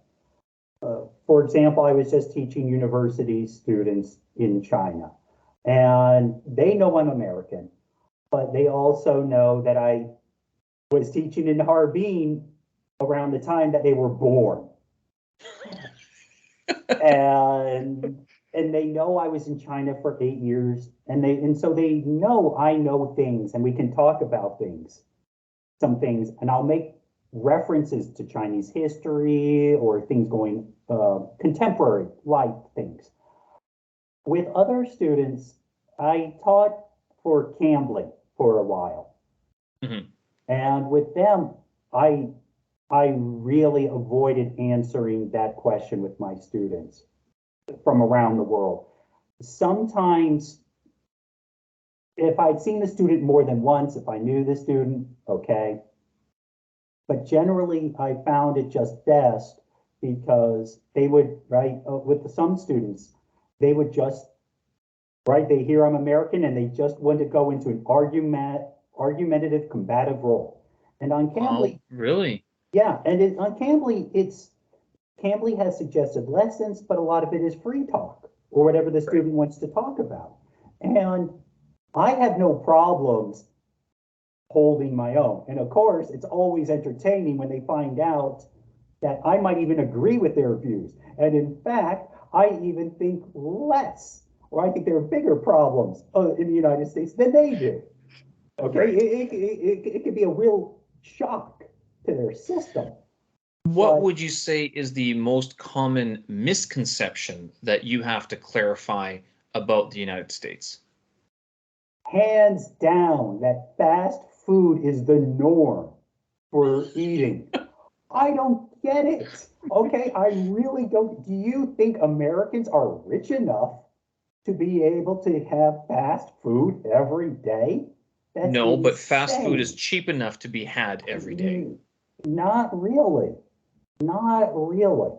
For example, I was just teaching university students in China, and they know I'm American, but they also know that I was teaching in Harbin around the time that they were born. And they know I was in China for 8 years, and so they know I know things, and we can talk about some things, and I'll make references to Chinese history or things going contemporary life things. With other students, I taught for Cambly for a while, Mhm. and with them, I I really avoided answering that question with my students from around the world. Sometimes, if I'd seen the student more than once, if I knew the student, okay. But generally, I found it just best because they would, right, with some students, they would just, right, they hear I'm American and they just want to go into an argumentative, combative role. And on Wow, Cambly, really? yeah, and on Cambly, Cambly has suggested lessons, but a lot of it is free talk or whatever the Right. student wants to talk about. And I have no problems holding my own. And of course, it's always entertaining when they find out that I might even agree with their views. And in fact, I even think less, or I think there are bigger problems in the United States than they do. Okay, Right. it could be a real shock to their system. What But would you say is the most common misconception that you have to clarify about the United States? hands down, that fast food is the norm for eating. I don't get it. Okay, I really don't. Do you think Americans are rich enough to be able to have fast food every day? That's No, but fast food is insane. cheap enough to be had every day. Not really. Not really.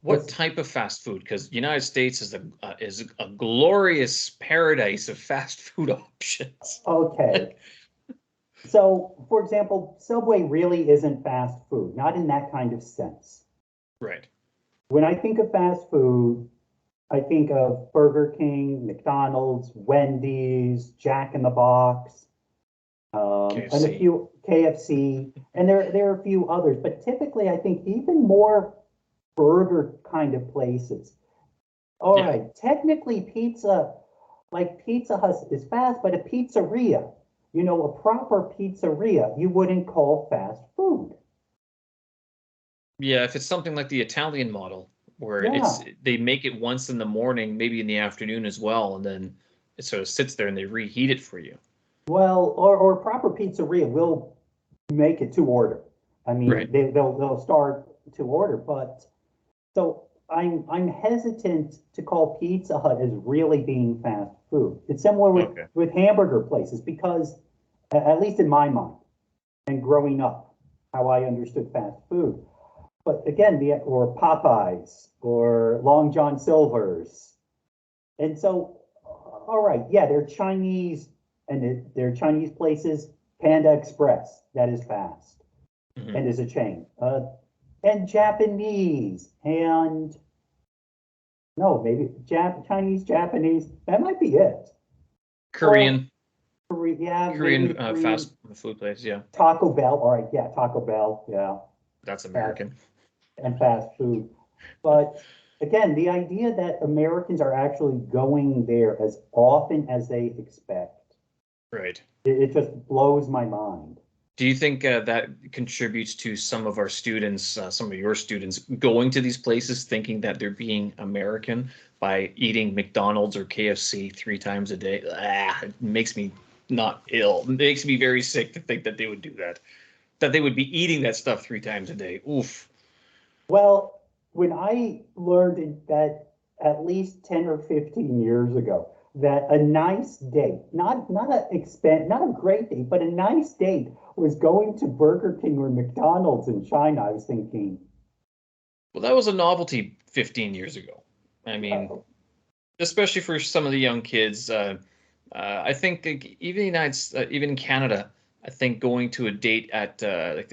What It's type of fast food? Because the United States is a glorious paradise of fast food options. okay. So, for example, Subway really isn't fast food, not in that kind of sense. Right. When I think of fast food, I think of Burger King, McDonald's, Wendy's, Jack in the Box, and a KFC. few KFC, and there are a few others. But typically, I think even more burger kind of places. All Yeah. right, technically, pizza, like Pizza Hut, is fast, but a pizzeria, a proper pizzeria, you wouldn't call fast food. Yeah, if it's something like the Italian model, where Yeah. they make it once in the morning, maybe in the afternoon as well, and then it sort of sits there and they reheat it for you. Well, or proper pizzeria will make it to order. I mean, Right. they'll start to order, but so I'm hesitant to call Pizza Hut as really being fast food. It's similar Okay. with hamburger places because, at least in my mind and growing up, how I understood fast food. But again, or Popeyes or Long John Silver's, and so, all right, yeah, they're Chinese, and they're Chinese places. Panda Express, that is fast Hmm. and is a chain. And Japanese, and no, maybe Chinese, Japanese. That might be it. Or Korean. Yeah, maybe Korean Korean. fast food place. Yeah, Taco Bell, all right, yeah, Taco Bell, yeah, that's fast American. and fast food. But again, the idea that Americans are actually going there as often as they expect, Right. it just blows my mind. Do you think that contributes to some of our students, some of your students, going to these places thinking that they're being American by eating McDonald's or KFC 3 times a day? Ah, it makes me not ill. It makes me very sick to think that they would do that, that they would be eating that stuff 3 times a day. Oof. Well, when I learned that at least 10 or 15 years ago, that a nice date, not a great date, but a nice date was going to Burger King or McDonald's in China, I was thinking, Well, that was a novelty 15 years ago. I mean, uh, especially for some of the young kids. I think like, even the even in Canada, I think going to a date at I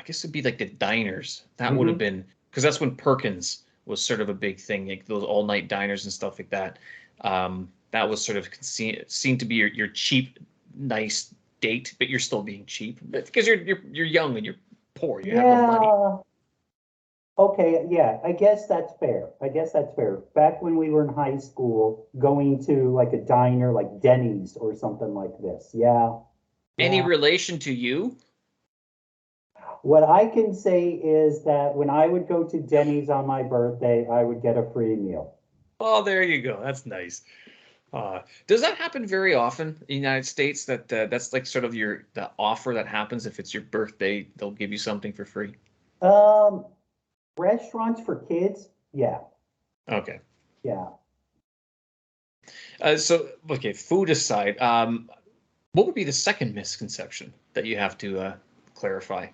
guess it'd be like the diners. That would have mhm. been because that's when Perkins was sort of a big thing, like those all night diners and stuff like that. That was sort of seen to be your cheap, nice date, but you're still being cheap because you're young and you're poor. You have no money. Yeah. Okay, yeah, I guess that's fair. I guess that's fair. Back when we were in high school, going to like a diner like Denny's or something like this. Yeah, Any yeah. relation to you? What I can say is that when I would go to Denny's on my birthday, I would get a free meal. Oh, there you go. That's nice. Does that happen very often in the United States? That's like sort of the offer that happens if it's your birthday, they'll give you something for free. Um, Restaurants for kids? Yeah, Okay. yeah. So okay, food aside, what would be the second misconception that you have to clarify?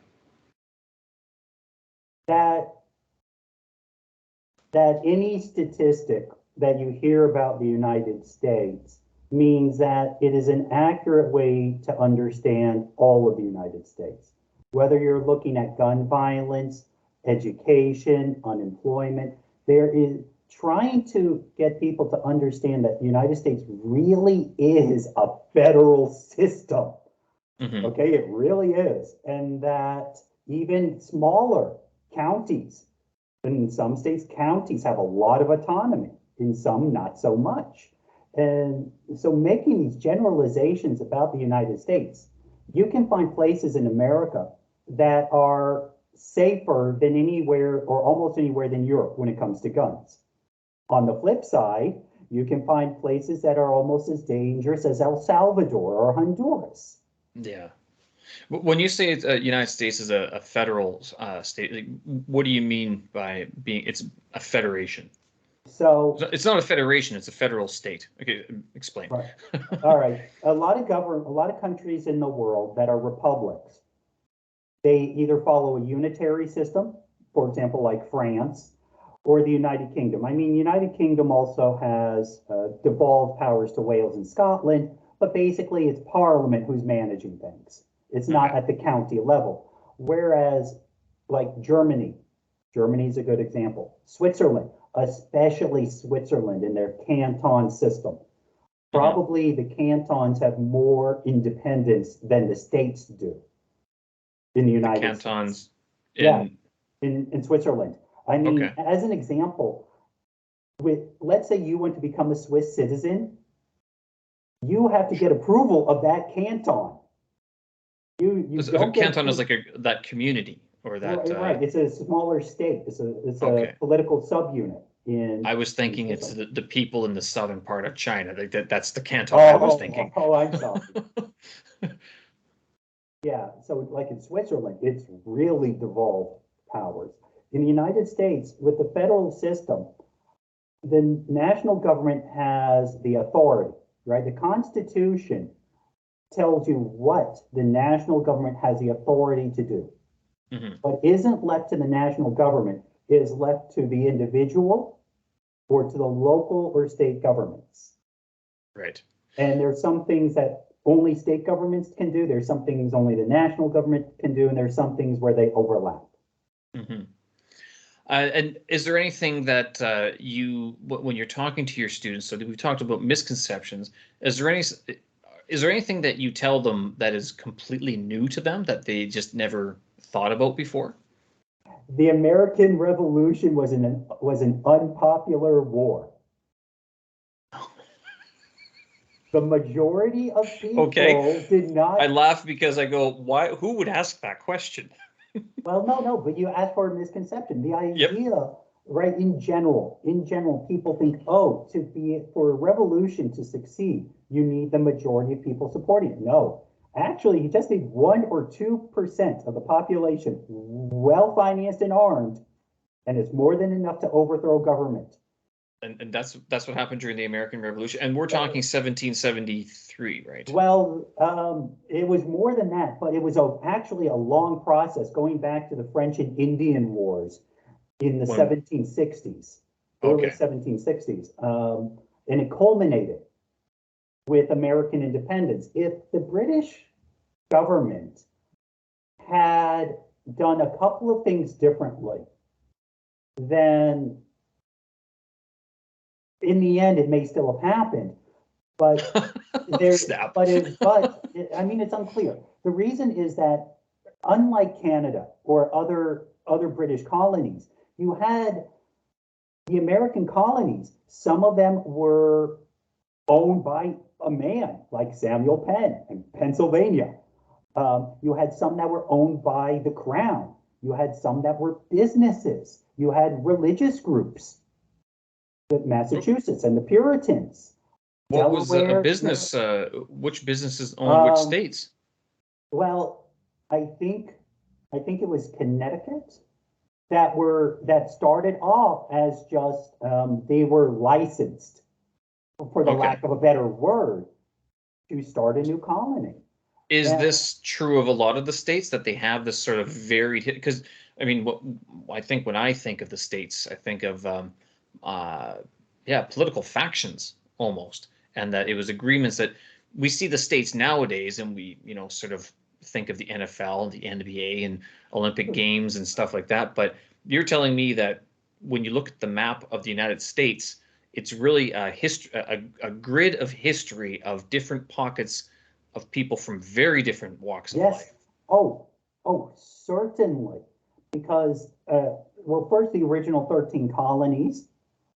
That that any statistic that you hear about the United States means that it is an accurate way to understand all of the United States. Whether you're looking at gun violence, education, unemployment, there is trying to get people to understand that the United States really is a federal system. Hmm. Okay, it really is. And that even smaller counties, in some states, counties have a lot of autonomy, in some, not so much. And so, making these generalizations about the United States, you can find places in America that are safer than anywhere or almost anywhere than Europe when it comes to guns. On the flip side, you can find places that are almost as dangerous as El Salvador or Honduras. Yeah. When you say it's, United States is a federal state, like, what do you mean by being it's a federation? So, It's not a federation, it's a federal state. Okay, explain. right, all right, a lot of countries in the world that are republics, they either follow a unitary system, for example, like France, or the United Kingdom. I mean, United Kingdom also has devolved powers to Wales and Scotland, but basically it's Parliament who's managing things. It's not Okay. at the county level. Whereas, like Germany is a good example. Switzerland, especially Switzerland in their canton system. Hmm. Probably the cantons have more independence than the states do in the The United States. cantons Yeah, in in Switzerland. I mean, okay. as an example, with let's say you want to become a Swiss citizen, you have to get approval of that canton. You So don't get canton is approved. like that community or that Right. It's a smaller state. It's a okay. political subunit I in was thinking it's Switzerland. the people in the southern part of China. Like that's the canton I was Oh, thinking. oh, I'm sorry. Yeah, so like in Switzerland, it's really devolved powers. In the United States, with the federal system, the national government has the authority, right? The Constitution tells you what the national government has the authority to do. Hmm. What isn't left to the national government is left to the individual or to the local or state governments. Right. And there's some things that only state governments can do. There's some things only the national government can do, and there's some things where they overlap. Hmm. And is there anything that when you're talking to your students? So we've talked about misconceptions. Is there any? Is there anything that you tell them that is completely new to them that they just never thought about before? The American Revolution was an unpopular war. The majority of Okay. people did I not. laugh because I go, why, who would ask that question? Well, no, but you asked for a misconception. The Yep. idea, right, in general, people think, oh, for a revolution to succeed, you need the majority of people supporting it. No, actually, you just need 1 or 2% of the population well financed and armed, and it's more than enough to overthrow government. And that's what happened during the American Revolution. And we're talking 1773, right? Well, it was more than that, but it was actually a long process going back to the French and Indian Wars in the When 1760s, early okay. 1760s, and it culminated with American independence. If the British government had done a couple of things differently, then in the end, it may still have happened. But there, Snap. I mean, it's unclear. The reason is that unlike Canada or other British colonies, you had the American colonies. Some of them were owned by a man like Samuel Penn in Pennsylvania. You had some that were owned by the crown. You had some that were businesses. You had religious groups, the Massachusetts and the Puritans, What was a Delaware. business? Which businesses owned which Um, states? well, I think I think it was Connecticut that started off as just they were licensed, for the Okay. lack of a better word, to start a new colony. Is And this true of a lot of the states that they have this sort of varied? Because I mean, what I think when I think of the states, I think of uh, yeah, political factions almost, and that it was agreements that we see the states nowadays, and we sort of think of the NFL and the NBA and Olympic Games and stuff like that. But you're telling me that when you look at the map of the United States, it's really a history, a grid of history of different pockets of people from very different walks of yes, life. oh, oh, certainly, because well, first the original 13 colonies,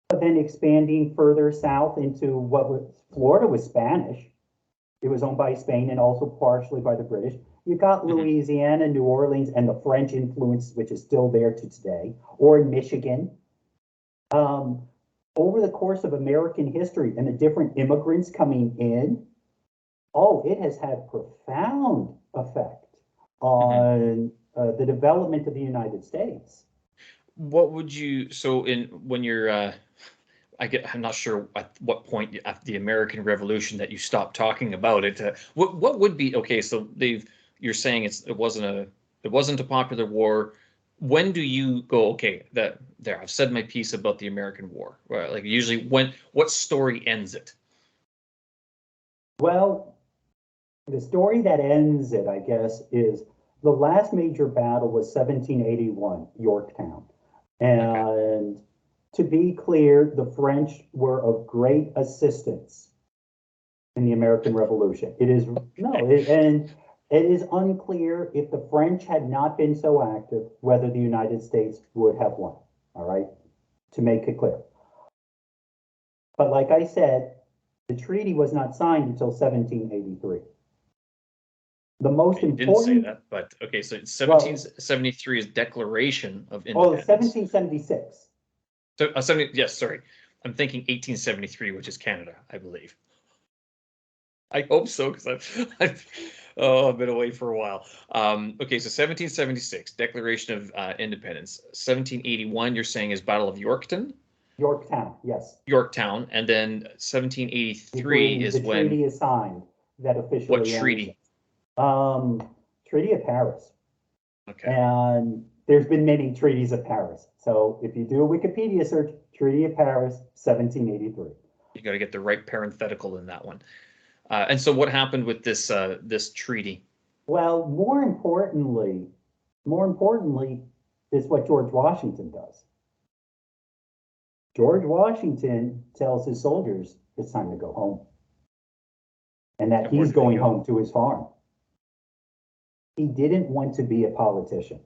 but then expanding further south into what was Florida was Spanish. It was owned by Spain and also partially by the British. You got Mhm. Louisiana, New Orleans, and the French influence, which is still there to today, or in Michigan. Um, Over the course of American history and the different immigrants coming in, oh, it has had profound effect Mhm. on the development of the United States. What would you so in when you're I'm not sure at what point after the American Revolution that you stopped talking about it. What would be okay? So you're saying it wasn't a popular war. When do you go okay? That there I've said my piece about the American War. Right, like usually what story ends it? Well, the story that ends it, I guess, is the last major battle was 1781, Yorktown. Okay. And to be clear, the French were of great assistance in the American Revolution. It is no, Okay. and it is unclear if the French had not been so active, whether the United States would have won. All right, to make it clear. But like I said, the treaty was not signed until 1783. The most Okay, you didn't say important, that, but okay, so well, 1773 is Declaration of oh, Independence. 1776. So, 70, yes, sorry. I'm thinking 1873, which is Canada, I believe. I hope so, because I've been away for a while. Okay, so 1776, Declaration of Independence. 1781, you're saying is Battle of Yorktown, yes. Yorktown, and then The 1783 agreement, is the when treaty is signed that what officially ends it. treaty? Treaty of Paris. Okay, And there's been many treaties of Paris. So if you do a Wikipedia search, Treaty of Paris, 1783. you got to get the right parenthetical in that one. And so, what happened with this treaty? Well, more importantly is what George Washington does. George Washington tells his soldiers it's time to go home. and that And where he's did they going go? home to his farm. He didn't want to be a politician.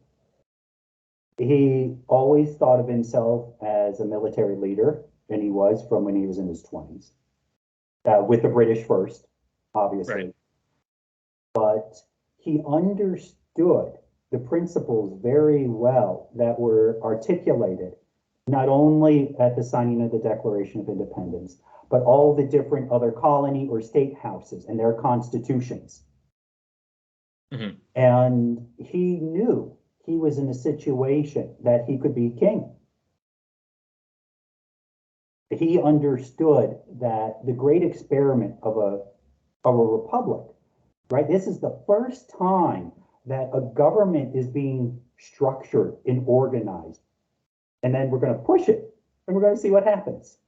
He always thought of himself as a military leader, and he was from when he was in his 20s, with the British first, Right. obviously. But he understood the principles very well that were articulated not only at the signing of the Declaration of Independence, but all the different other colony or state houses and their constitutions. Hmm. And he knew he was in a situation that he could be king. He understood that the great experiment of a republic, right? This is the first time that a government is being structured and organized. And then we're going to push it and we're going to see what happens.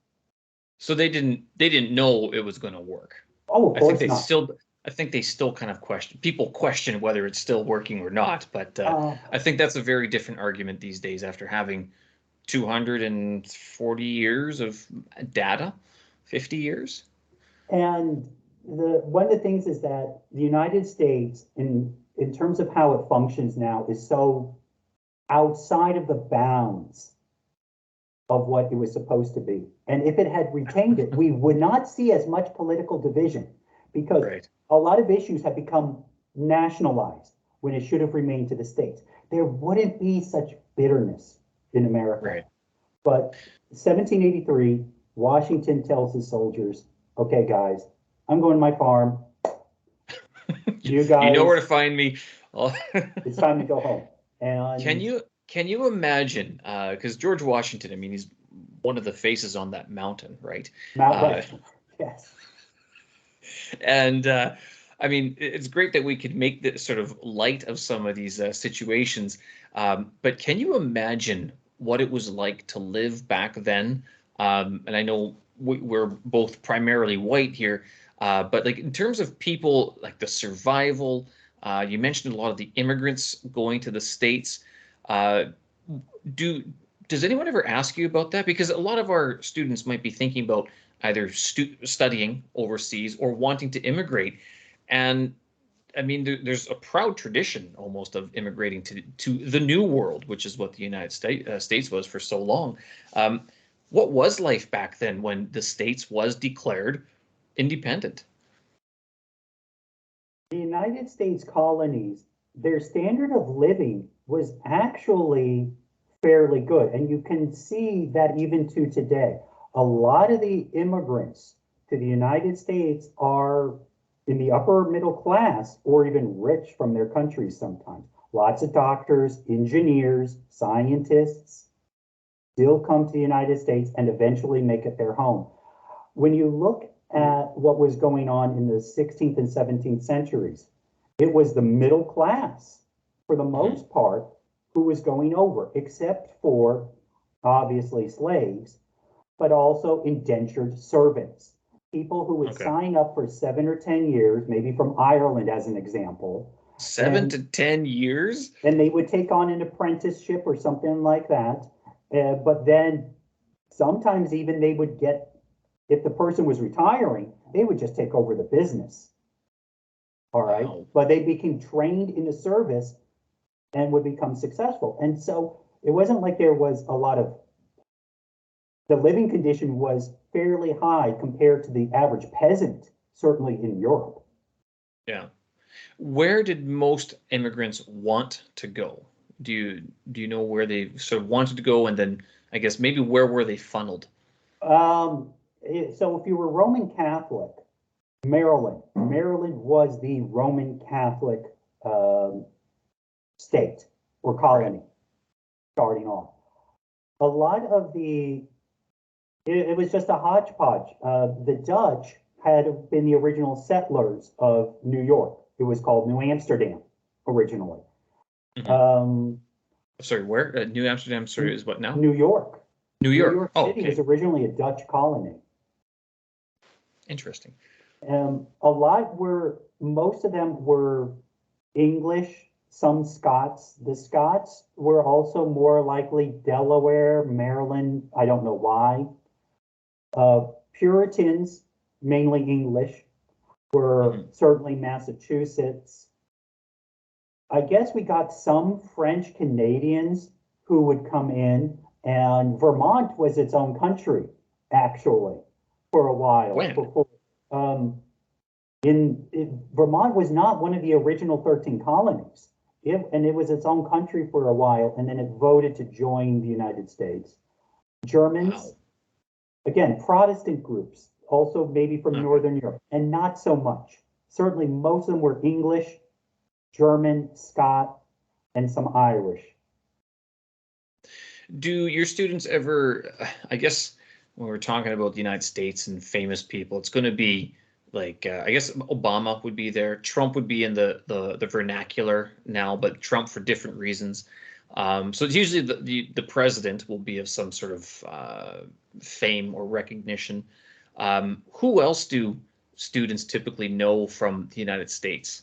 So they didn't know it was going to work. Oh, of I think course they not. still I think they still kind of question whether it's still working or not. But Uh, I think that's a very different argument these days after having 240 years of data, 50 years. and one of the things is that the United States, in terms of how it functions now, is so outside of the bounds of what it was supposed to be. And if it had retained it, we would not see as much political division because Right. a lot of issues have become nationalized when it should have remained to the states. There wouldn't be such bitterness in America. Right. But 1783, Washington tells his soldiers, okay, guys, I'm going to my farm. You You know where to guys, find me. Oh. it's time to go home. Can And you imagine? Because George Washington, I mean, he's one of the faces on that mountain, right? Mount, Uh, right, yes. and I mean, it's great that we could make the sort of light of some of these situations. But can you imagine what it was like to live back then? And I know we're both primarily white here, but like in terms of people, like the survival, you mentioned a lot of the immigrants going to the States. Uh, do does anyone ever ask you about that? Because a lot of our students might be thinking about either studying overseas or wanting to immigrate. And I mean, there's a proud tradition almost of immigrating to the New World, which is what the United States was for so long. Um, what was life back then when the States was declared independent? The United States colonies, their standard of living was actually fairly good. And you can see that even to today. A lot of the immigrants to the United States are in the upper middle class or even rich from their countries sometimes. Lots of doctors, engineers, scientists still come to the United States and eventually make it their home. When you look at what was going on in the 16th and 17th centuries, it was the middle class, for the Hmm. most part, who was going over, except for obviously slaves, but also indentured servants. People who would Okay. sign up for 7 or 10 years, maybe from Ireland as an example, Seven and to 10 years? they would take on an apprenticeship or something like that. But then sometimes even they would get, if the person was retiring, they would just take over the business. All right. Wow. But they became trained in the service and would become successful. And so it wasn't like there was a lot of, the living condition was fairly high compared to the average peasant, certainly in Europe. Yeah. Where did most immigrants want to go? Do you know where they sort of wanted to go, and then I guess maybe where were they funneled? So if you were Roman Catholic, Maryland was the Roman Catholic um, state or Right. colony starting off. A lot of it was just a hodgepodge. The Dutch had been the original settlers of New York. It was called New Amsterdam originally. Hmm. Um, Sorry, where? New Amsterdam, sorry, is what now? New York. New New York. York Oh, City was okay. originally a Dutch colony. Interesting. Most of them were English, some Scots. The Scots were also more likely Delaware, Maryland. I don't know why. Puritans, mainly English. were certainly Massachusetts. I guess we got some French Canadians who would come in, and Vermont was its own country, actually, for a while When? before. Um, Vermont was not one of the original 13 colonies. And it was its own country for a while, and then it voted to join the United States. Germans, Wow. again, Protestant groups, also maybe from Okay. Northern Europe, and not so much. Certainly, most of them were English, German, Scot, and some Irish. Do your students ever, I guess when we're talking about the United States and famous people, it's going to be like, I guess Obama would be there. Trump would be in the vernacular now, but Trump for different reasons. So it's usually the president will be of some sort of fame or recognition. Who else do students typically know from the United States?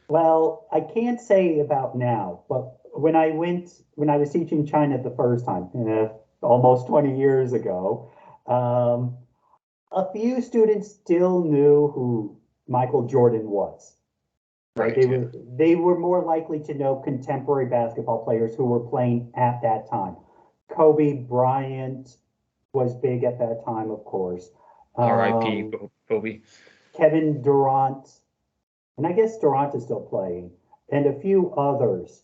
Well, I can't say about now, but when I was teaching China the first time, almost 20 years ago, um, a few students still knew who Michael Jordan was, right? Right, yeah. They were more likely to know contemporary basketball players who were playing at that time. Kobe Bryant was big at that time, of course. R.I.P. Um, Kobe. Kevin Durant, and I guess Durant is still playing, and a few others,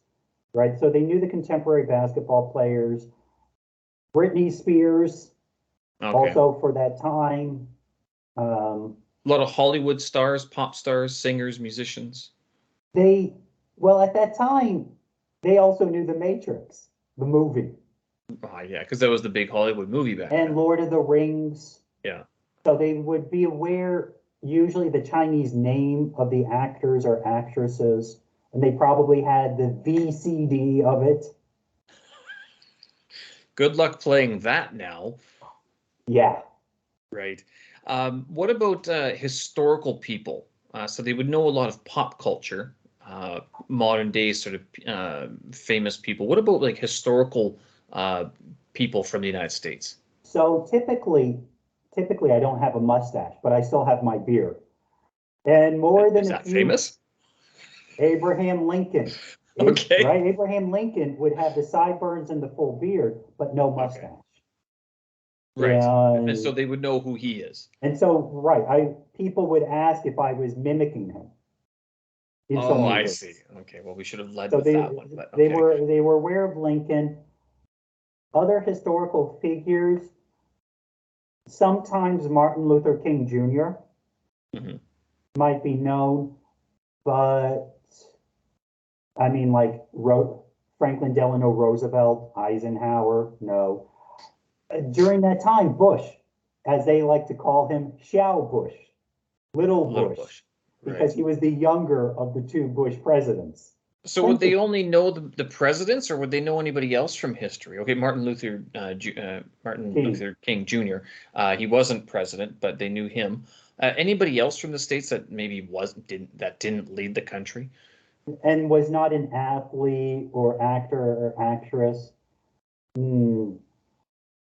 right? So they knew the contemporary basketball players. Britney Spears, Okay. also for that time. Um, A lot of Hollywood stars, pop stars, singers, musicians. they, well, at that time, they also knew The Matrix, the movie, Yeah, because that was the big Hollywood movie back and then. Lord of the Rings. Yeah. So they would be aware, usually, the Chinese name of the actors or actresses, and they probably had the VCD of it. Good luck playing that now, Yeah. right? What about historical people? So they would know a lot of pop culture, modern day sort of famous people. What about like historical uh, people from the United States? So typically I don't have a mustache, but I still have my beard. And more than Is a that few, famous? Abraham Lincoln, Okay. right? Abraham Lincoln would have the sideburns and the full beard, but no Okay. mustache. Right. And so And they would know who he is. right, I people would ask if I was mimicking him in so Oh, many I ways. see. Okay. Well, we should have led So with that one, but okay. they were aware of Lincoln. Other historical figures, sometimes Martin Luther King Jr. Hmm. might be known, but I mean, like Franklin Delano Roosevelt, Eisenhower, no. During that time, Bush, as they like to call him, Xiao Bush, Little Little Bush, Bush. because Right. he was the younger of the two Bush presidents. So would they Plenty. only know the presidents, or would they know anybody else from history? Okay, Martin King. Luther King Jr. He wasn't president, but they knew him. Anybody else from the states that maybe didn't lead the country? And was not an athlete or actor or actress. Hmm,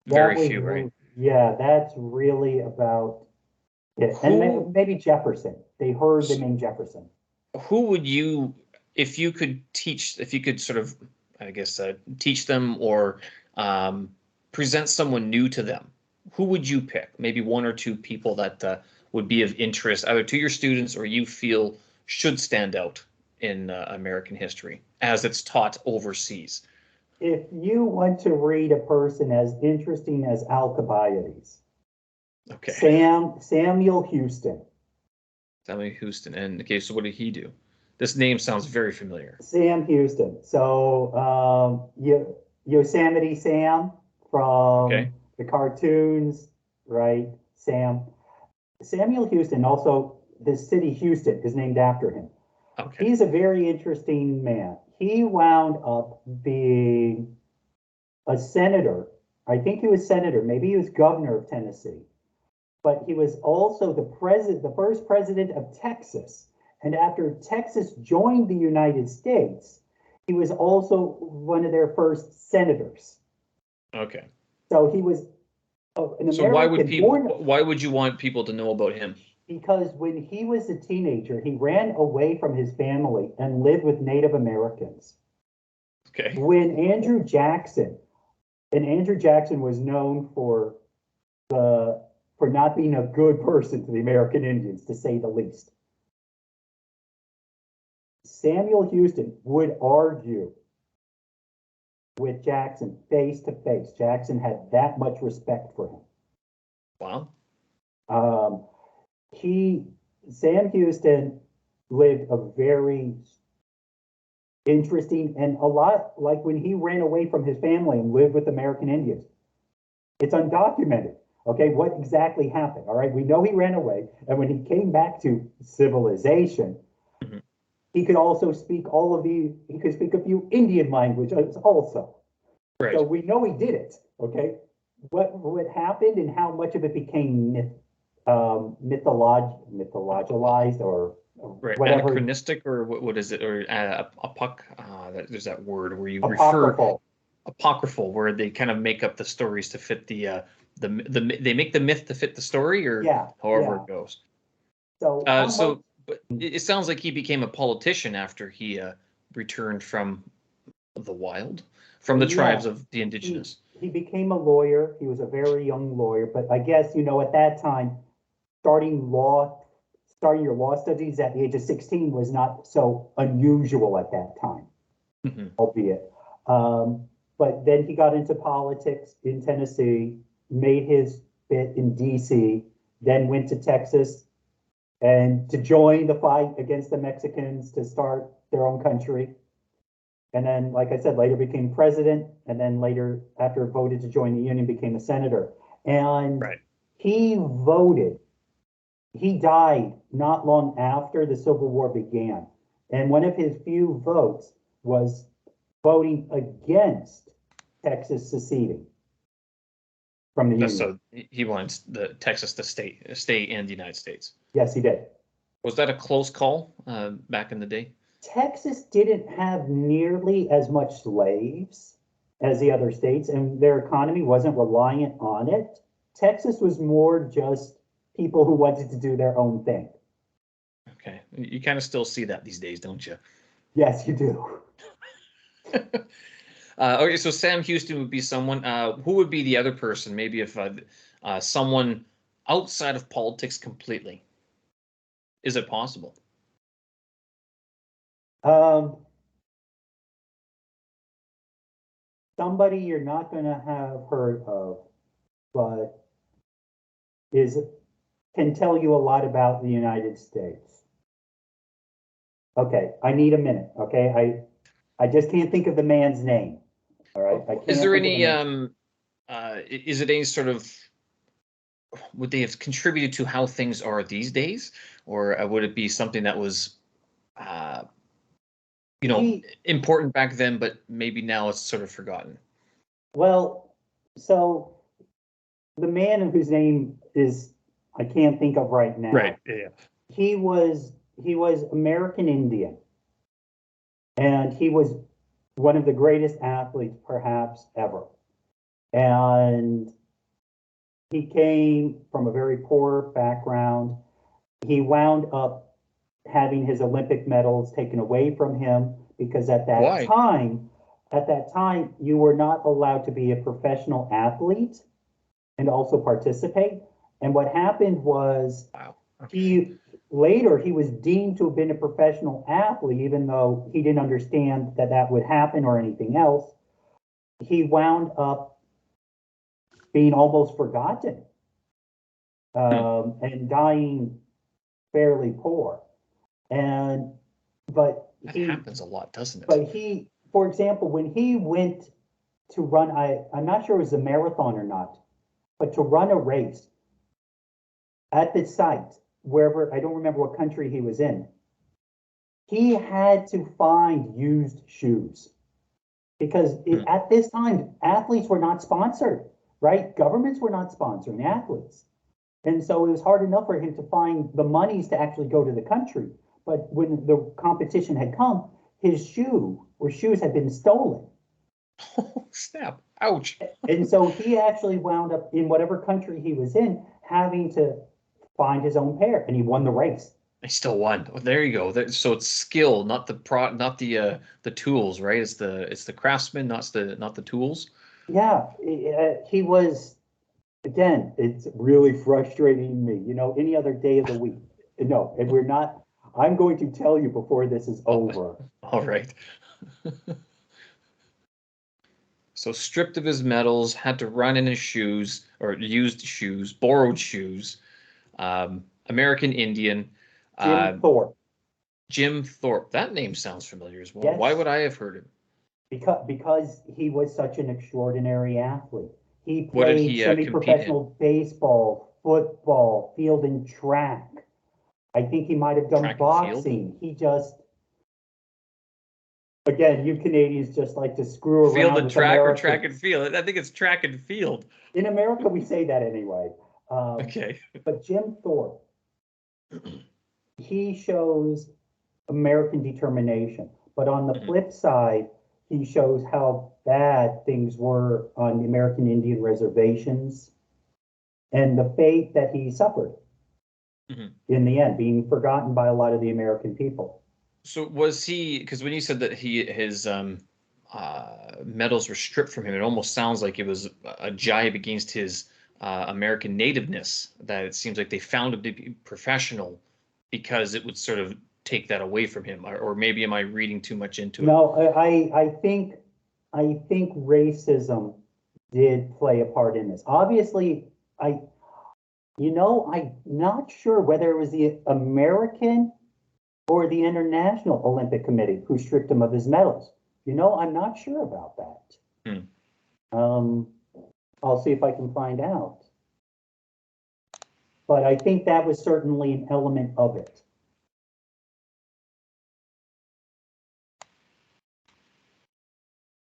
that Very was, few, right? yeah, that's really about it. And Who maybe Jefferson. They heard the name Jefferson. who would you, if you could teach, if you could sort of, I guess, teach them or um, present someone new to them, who would you pick? Maybe one or two people that would be of interest, either to your students or you feel should stand out in American history as it's taught overseas. If you want to read a person as interesting as Alcibiades, Okay, Samuel Houston. Sammy Houston. And okay, so what did he do? This name sounds very familiar. Sam Houston. So Yosemite Sam Okay, from the cartoons, right? Samuel Houston. Also, the city Houston is named after him. okay, He's a very interesting man. He wound up being a senator. I think he was senator. Maybe he was governor of Tennessee, but he was also the first president of Texas. And after Texas joined the United States, he was also one of their first senators. okay. So he was an So why would American people? born. Why would you want people to know about him? Because when he was a teenager, he ran away from his family and lived with Native Americans. Okay. When Andrew Jackson, and Andrew Jackson was known for not being a good person to the American Indians, to say the least. Samuel Houston would argue with Jackson face to face. Jackson had that much respect for him. Wow. Sam Houston lived a very interesting and a lot like when he ran away from his family and lived with American Indians. It's undocumented. Okay, what exactly happened? All right, we know he ran away, and when he came back to civilization, Mhm. he could also speak he could speak a few Indian languages also. Right. So we know he did it. Okay, what happened and how much of it became mythologized or Right. whatever. Anachronistic, or what is it? Or there's that word where you refer Apocryphal. apocryphal, where they kind of make up the stories to fit they make the myth to fit the story, or Yeah, however yeah. it goes. So But it sounds like he became a politician after he returned from the wild, from the yeah, tribes of the indigenous. he became a lawyer. He was a very young lawyer, but I guess, at that time, starting your law studies at the age of 16 was not so unusual at that time, Mhm. albeit. But then he got into politics in Tennessee, made his bit in DC, then went to Texas and to join the fight against the Mexicans to start their own country. And then, like I said, later became president, and then later, after voted to join the Union, became a senator. And Right. he voted. He died not long after the Civil War began. And one of his few votes was voting against Texas seceding from the Union. So he wanted the Texas to stay in the United States. Yes, he did. Was that a close call back in the day? Texas didn't have nearly as much slaves as the other states, and their economy wasn't reliant on it. Texas was more just people who wanted to do their own thing. Okay, you kind of still see that these days, don't you? Yes, you do. Okay, so Sam Houston would be someone. Who would be the other person? Maybe if someone outside of politics completely. Is it possible? Um, Somebody you're not going to have heard of, but can tell you a lot about the United States. Okay, I need a minute. Okay, I just can't think of the man's name. All right, I Is can't there think of the any name. is it any sort of, would they have contributed to how things are these days, or would it be something that was uh, He important back then, but maybe now it's sort of forgotten? Well, so the man whose name is I can't think of right Right. now. Yeah. He was American Indian, and he was one of the greatest athletes perhaps ever. And he came from a very poor background. He wound up having his Olympic medals taken away from him because Why? at that time, you were not allowed to be a professional athlete and also participate. And what happened was Wow. Okay. he he was deemed to have been a professional athlete, even though he didn't understand that that would happen or anything else. He wound up being almost forgotten Hmm. and dying fairly poor. And but That he happens a lot, doesn't it? but he, for example, when he went to run, I'm not sure it was a marathon or not, but to run a race at the site, wherever, I don't remember what country he was in, he had to find used shoes because Hmm. at this time, athletes were not sponsored, right? Governments were not sponsoring athletes. And so it was hard enough for him to find the monies to actually go to the country. But when the competition had come, his shoes had been stolen. Oh, snap. Ouch. And so he actually wound up in whatever country he was in having to find his own pair, and he won the race. I still won. Oh, there you go. So it's skill, not the tools, right? It's the craftsman, not the tools. Yeah, he was, again, it's really frustrating me. Any other day of the week. No, and we're not. I'm going to tell you before this is Oh, over. all right. So stripped of his medals, had to run in his shoes or used shoes, borrowed shoes. American Indian. Jim Uh, Thorpe. Jim Thorpe. That name sounds familiar as well. Why Yes, would I have heard him? because he was such an extraordinary athlete. He What did played he compete in? semi-professional baseball, football, field and track. I think he might have done Track and field? boxing. He just, again, you Canadians just like to screw Field around and with track or track and Americans. field? I think it's track and field. In America, we say that anyway. Okay. But Jim Thorpe, he shows American determination. But on the Mhm, flip side, he shows how bad things were on the American Indian reservations and the fate that he suffered mhm. in the end, being forgotten by a lot of the American people. So was he, because when you said that his medals were stripped from him, it almost sounds like it was a jibe against his American nativeness, that it seems like they found him to be professional because it would sort of take that away from him. Or maybe am I reading too much into it? No, I think racism did play a part in this. Obviously, I'm not sure whether it was the American or the International Olympic Committee who stripped him of his medals. I'm not sure about that. Hmm. Um, I'll see if I can find out. But I think that was certainly an element of it.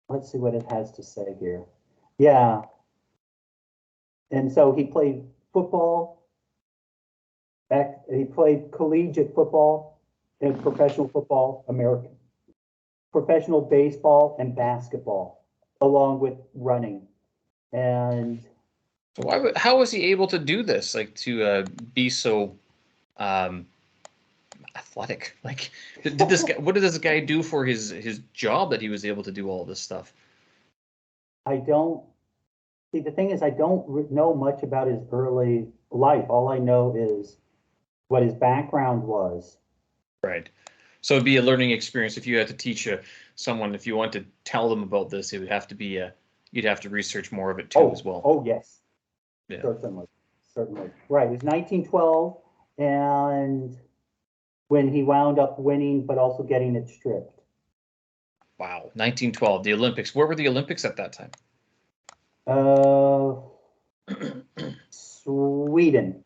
Let's see what it has to say here. Yeah. And so he played football. He played collegiate football and professional football, American, professional baseball and basketball, along with running. And So how was he able to do this? Like to be so um, athletic? Like, did this guy? What did this guy do for his job that he was able to do all this stuff? I don't see, the thing is, I don't know much about his early life. All I know is what his background was. Right. So it'd be a learning experience if you had to teach someone, if you want to tell them about this, it would have to be you'd have to research more of it too as Oh, well. oh yes, Yeah. certainly, certainly. Right, it was 1912, and when he wound up winning, but also getting it stripped. Wow. 1912, the Olympics. Where were the Olympics at that time? Uh, Sweden.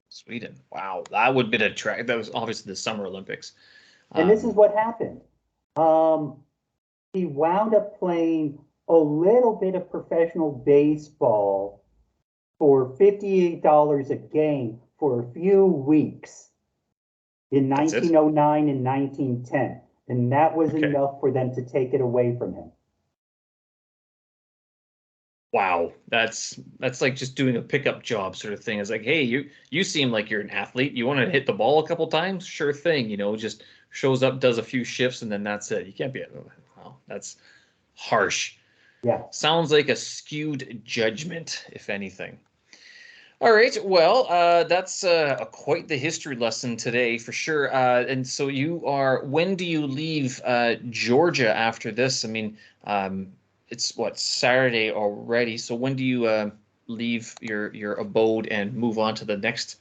Sweden. Wow. That would be a track. That was obviously the Summer Olympics. And this is Um, what happened. Um, he wound up playing a little bit of professional baseball for $58 a game for a few weeks in that's it. 1909 and 1910. And that was Okay. enough for them to take it away from him. Wow. That's like just doing a pickup job sort of thing. It's like, hey, you seem like you're an athlete. You want to hit the ball a couple times? Sure thing. Just shows up, does a few shifts, and then that's it. You can't be. Wow, that's harsh. Yeah. Sounds like a skewed judgment, if anything. All right, well, that's quite the history lesson today for sure. And so when do you leave Georgia after this? I mean, it's what, Saturday already. So when do you leave your abode and move on to the next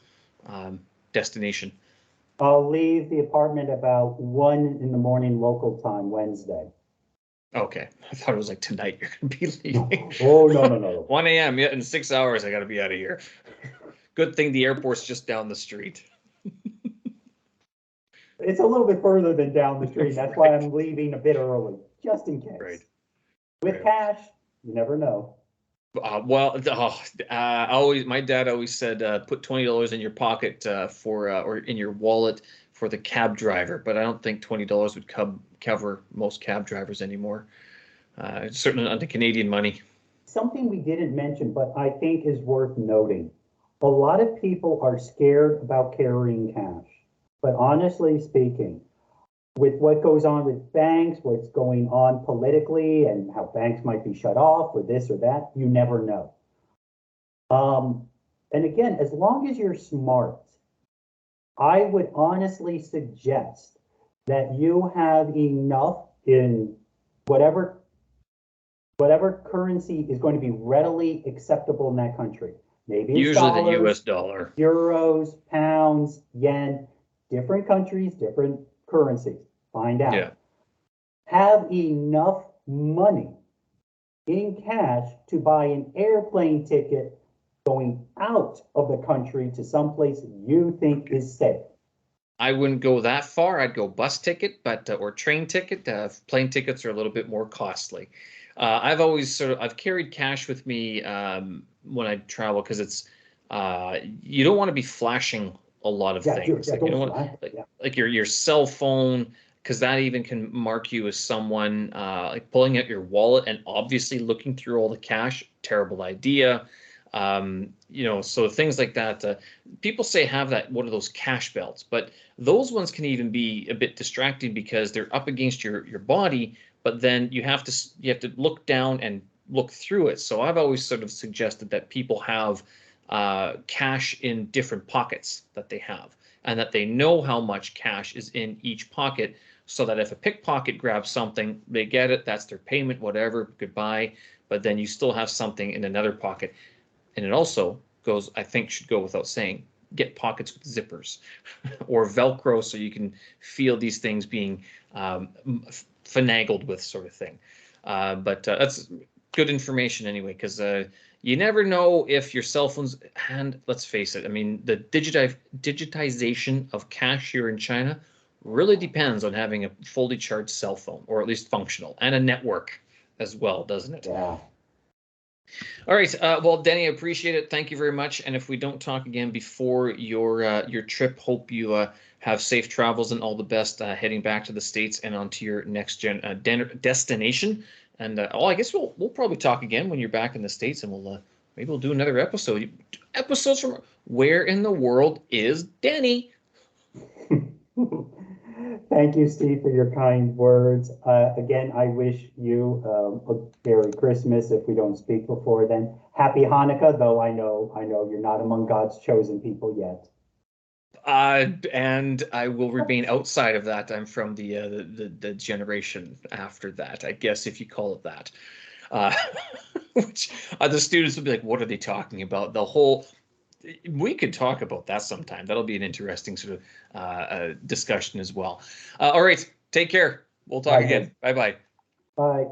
destination? I'll leave the apartment about 1 in the morning local time Wednesday. Okay, I thought it was like tonight you're gonna be leaving. Oh, no, no, no. 1 a.m. Yeah, in 6 hours I gotta be out of here. Good thing the airport's just down the street. It's a little bit further than down the street. That's why Right, I'm leaving a bit early, just in right, case. With right. cash, you never know. Always my dad always said put $20 in your pocket for or in your wallet for the cab driver, but I don't think $20 would cover most cab drivers anymore. Certainly not the Canadian money. Something we didn't mention, but I think is worth noting. A lot of people are scared about carrying cash. But honestly speaking, with what goes on with banks, what's going on politically, and how banks might be shut off or this or that, you never know. And again, as long as you're smart, I would honestly suggest that you have enough in whatever whatever currency is going to be readily acceptable in that country. Maybe it's Usually the dollars, US dollar. euros, pounds, yen, different countries, different currencies. Find out. Yeah. Have enough money in cash to buy an airplane ticket going out of the country to someplace you think is safe. I wouldn't go that far. I'd go bus ticket, but or train ticket. Plane tickets are a little bit more costly. I've always I've carried cash with me when I travel because it's you don't want to be flashing a lot of things. Yeah, Like you don't don't want fly. Yeah. like your cell phone, because that even can mark you as someone like pulling out your wallet and obviously looking through all the cash. Terrible idea. So things like that. People say have that one of those cash belts, but those ones can even be a bit distracting because they're up against your body, but then you have to look down and look through it. So I've always sort of suggested that people have cash in different pockets that they have, and that they know how much cash is in each pocket, so that if a pickpocket grabs something, they get it, that's their payment, whatever, goodbye. But then you still have something in another pocket. And it also goes, I think should go without saying, get pockets with zippers or Velcro so you can feel these things being finagled with, sort of thing. But that's good information anyway, because you never know if your cell phones, and let's face it, I mean, the digitization of cash here in China really depends on having a fully charged cell phone, or at least functional, and a network as well, doesn't it? Yeah. All right. Well, Denny, I appreciate it. Thank you very much. And if we don't talk again before your trip, hope you have safe travels and all the best heading back to the States and onto your next destination. And I guess we'll probably talk again when you're back in the States, and maybe we'll do another episode. Episodes from Where in the World is Denny? Thank you, Steve, for your kind words. Again, I wish you a Merry Christmas if we don't speak before then. Happy Hanukkah, though I know you're not among God's chosen people yet. And I will remain outside of that. I'm from the generation after that, I guess, if you call it that. Uh, which the students will be like, "What are they talking about?" We could talk about that sometime. That'll be an interesting sort of discussion as well. All right, take care. We'll talk again. Bye bye. Bye.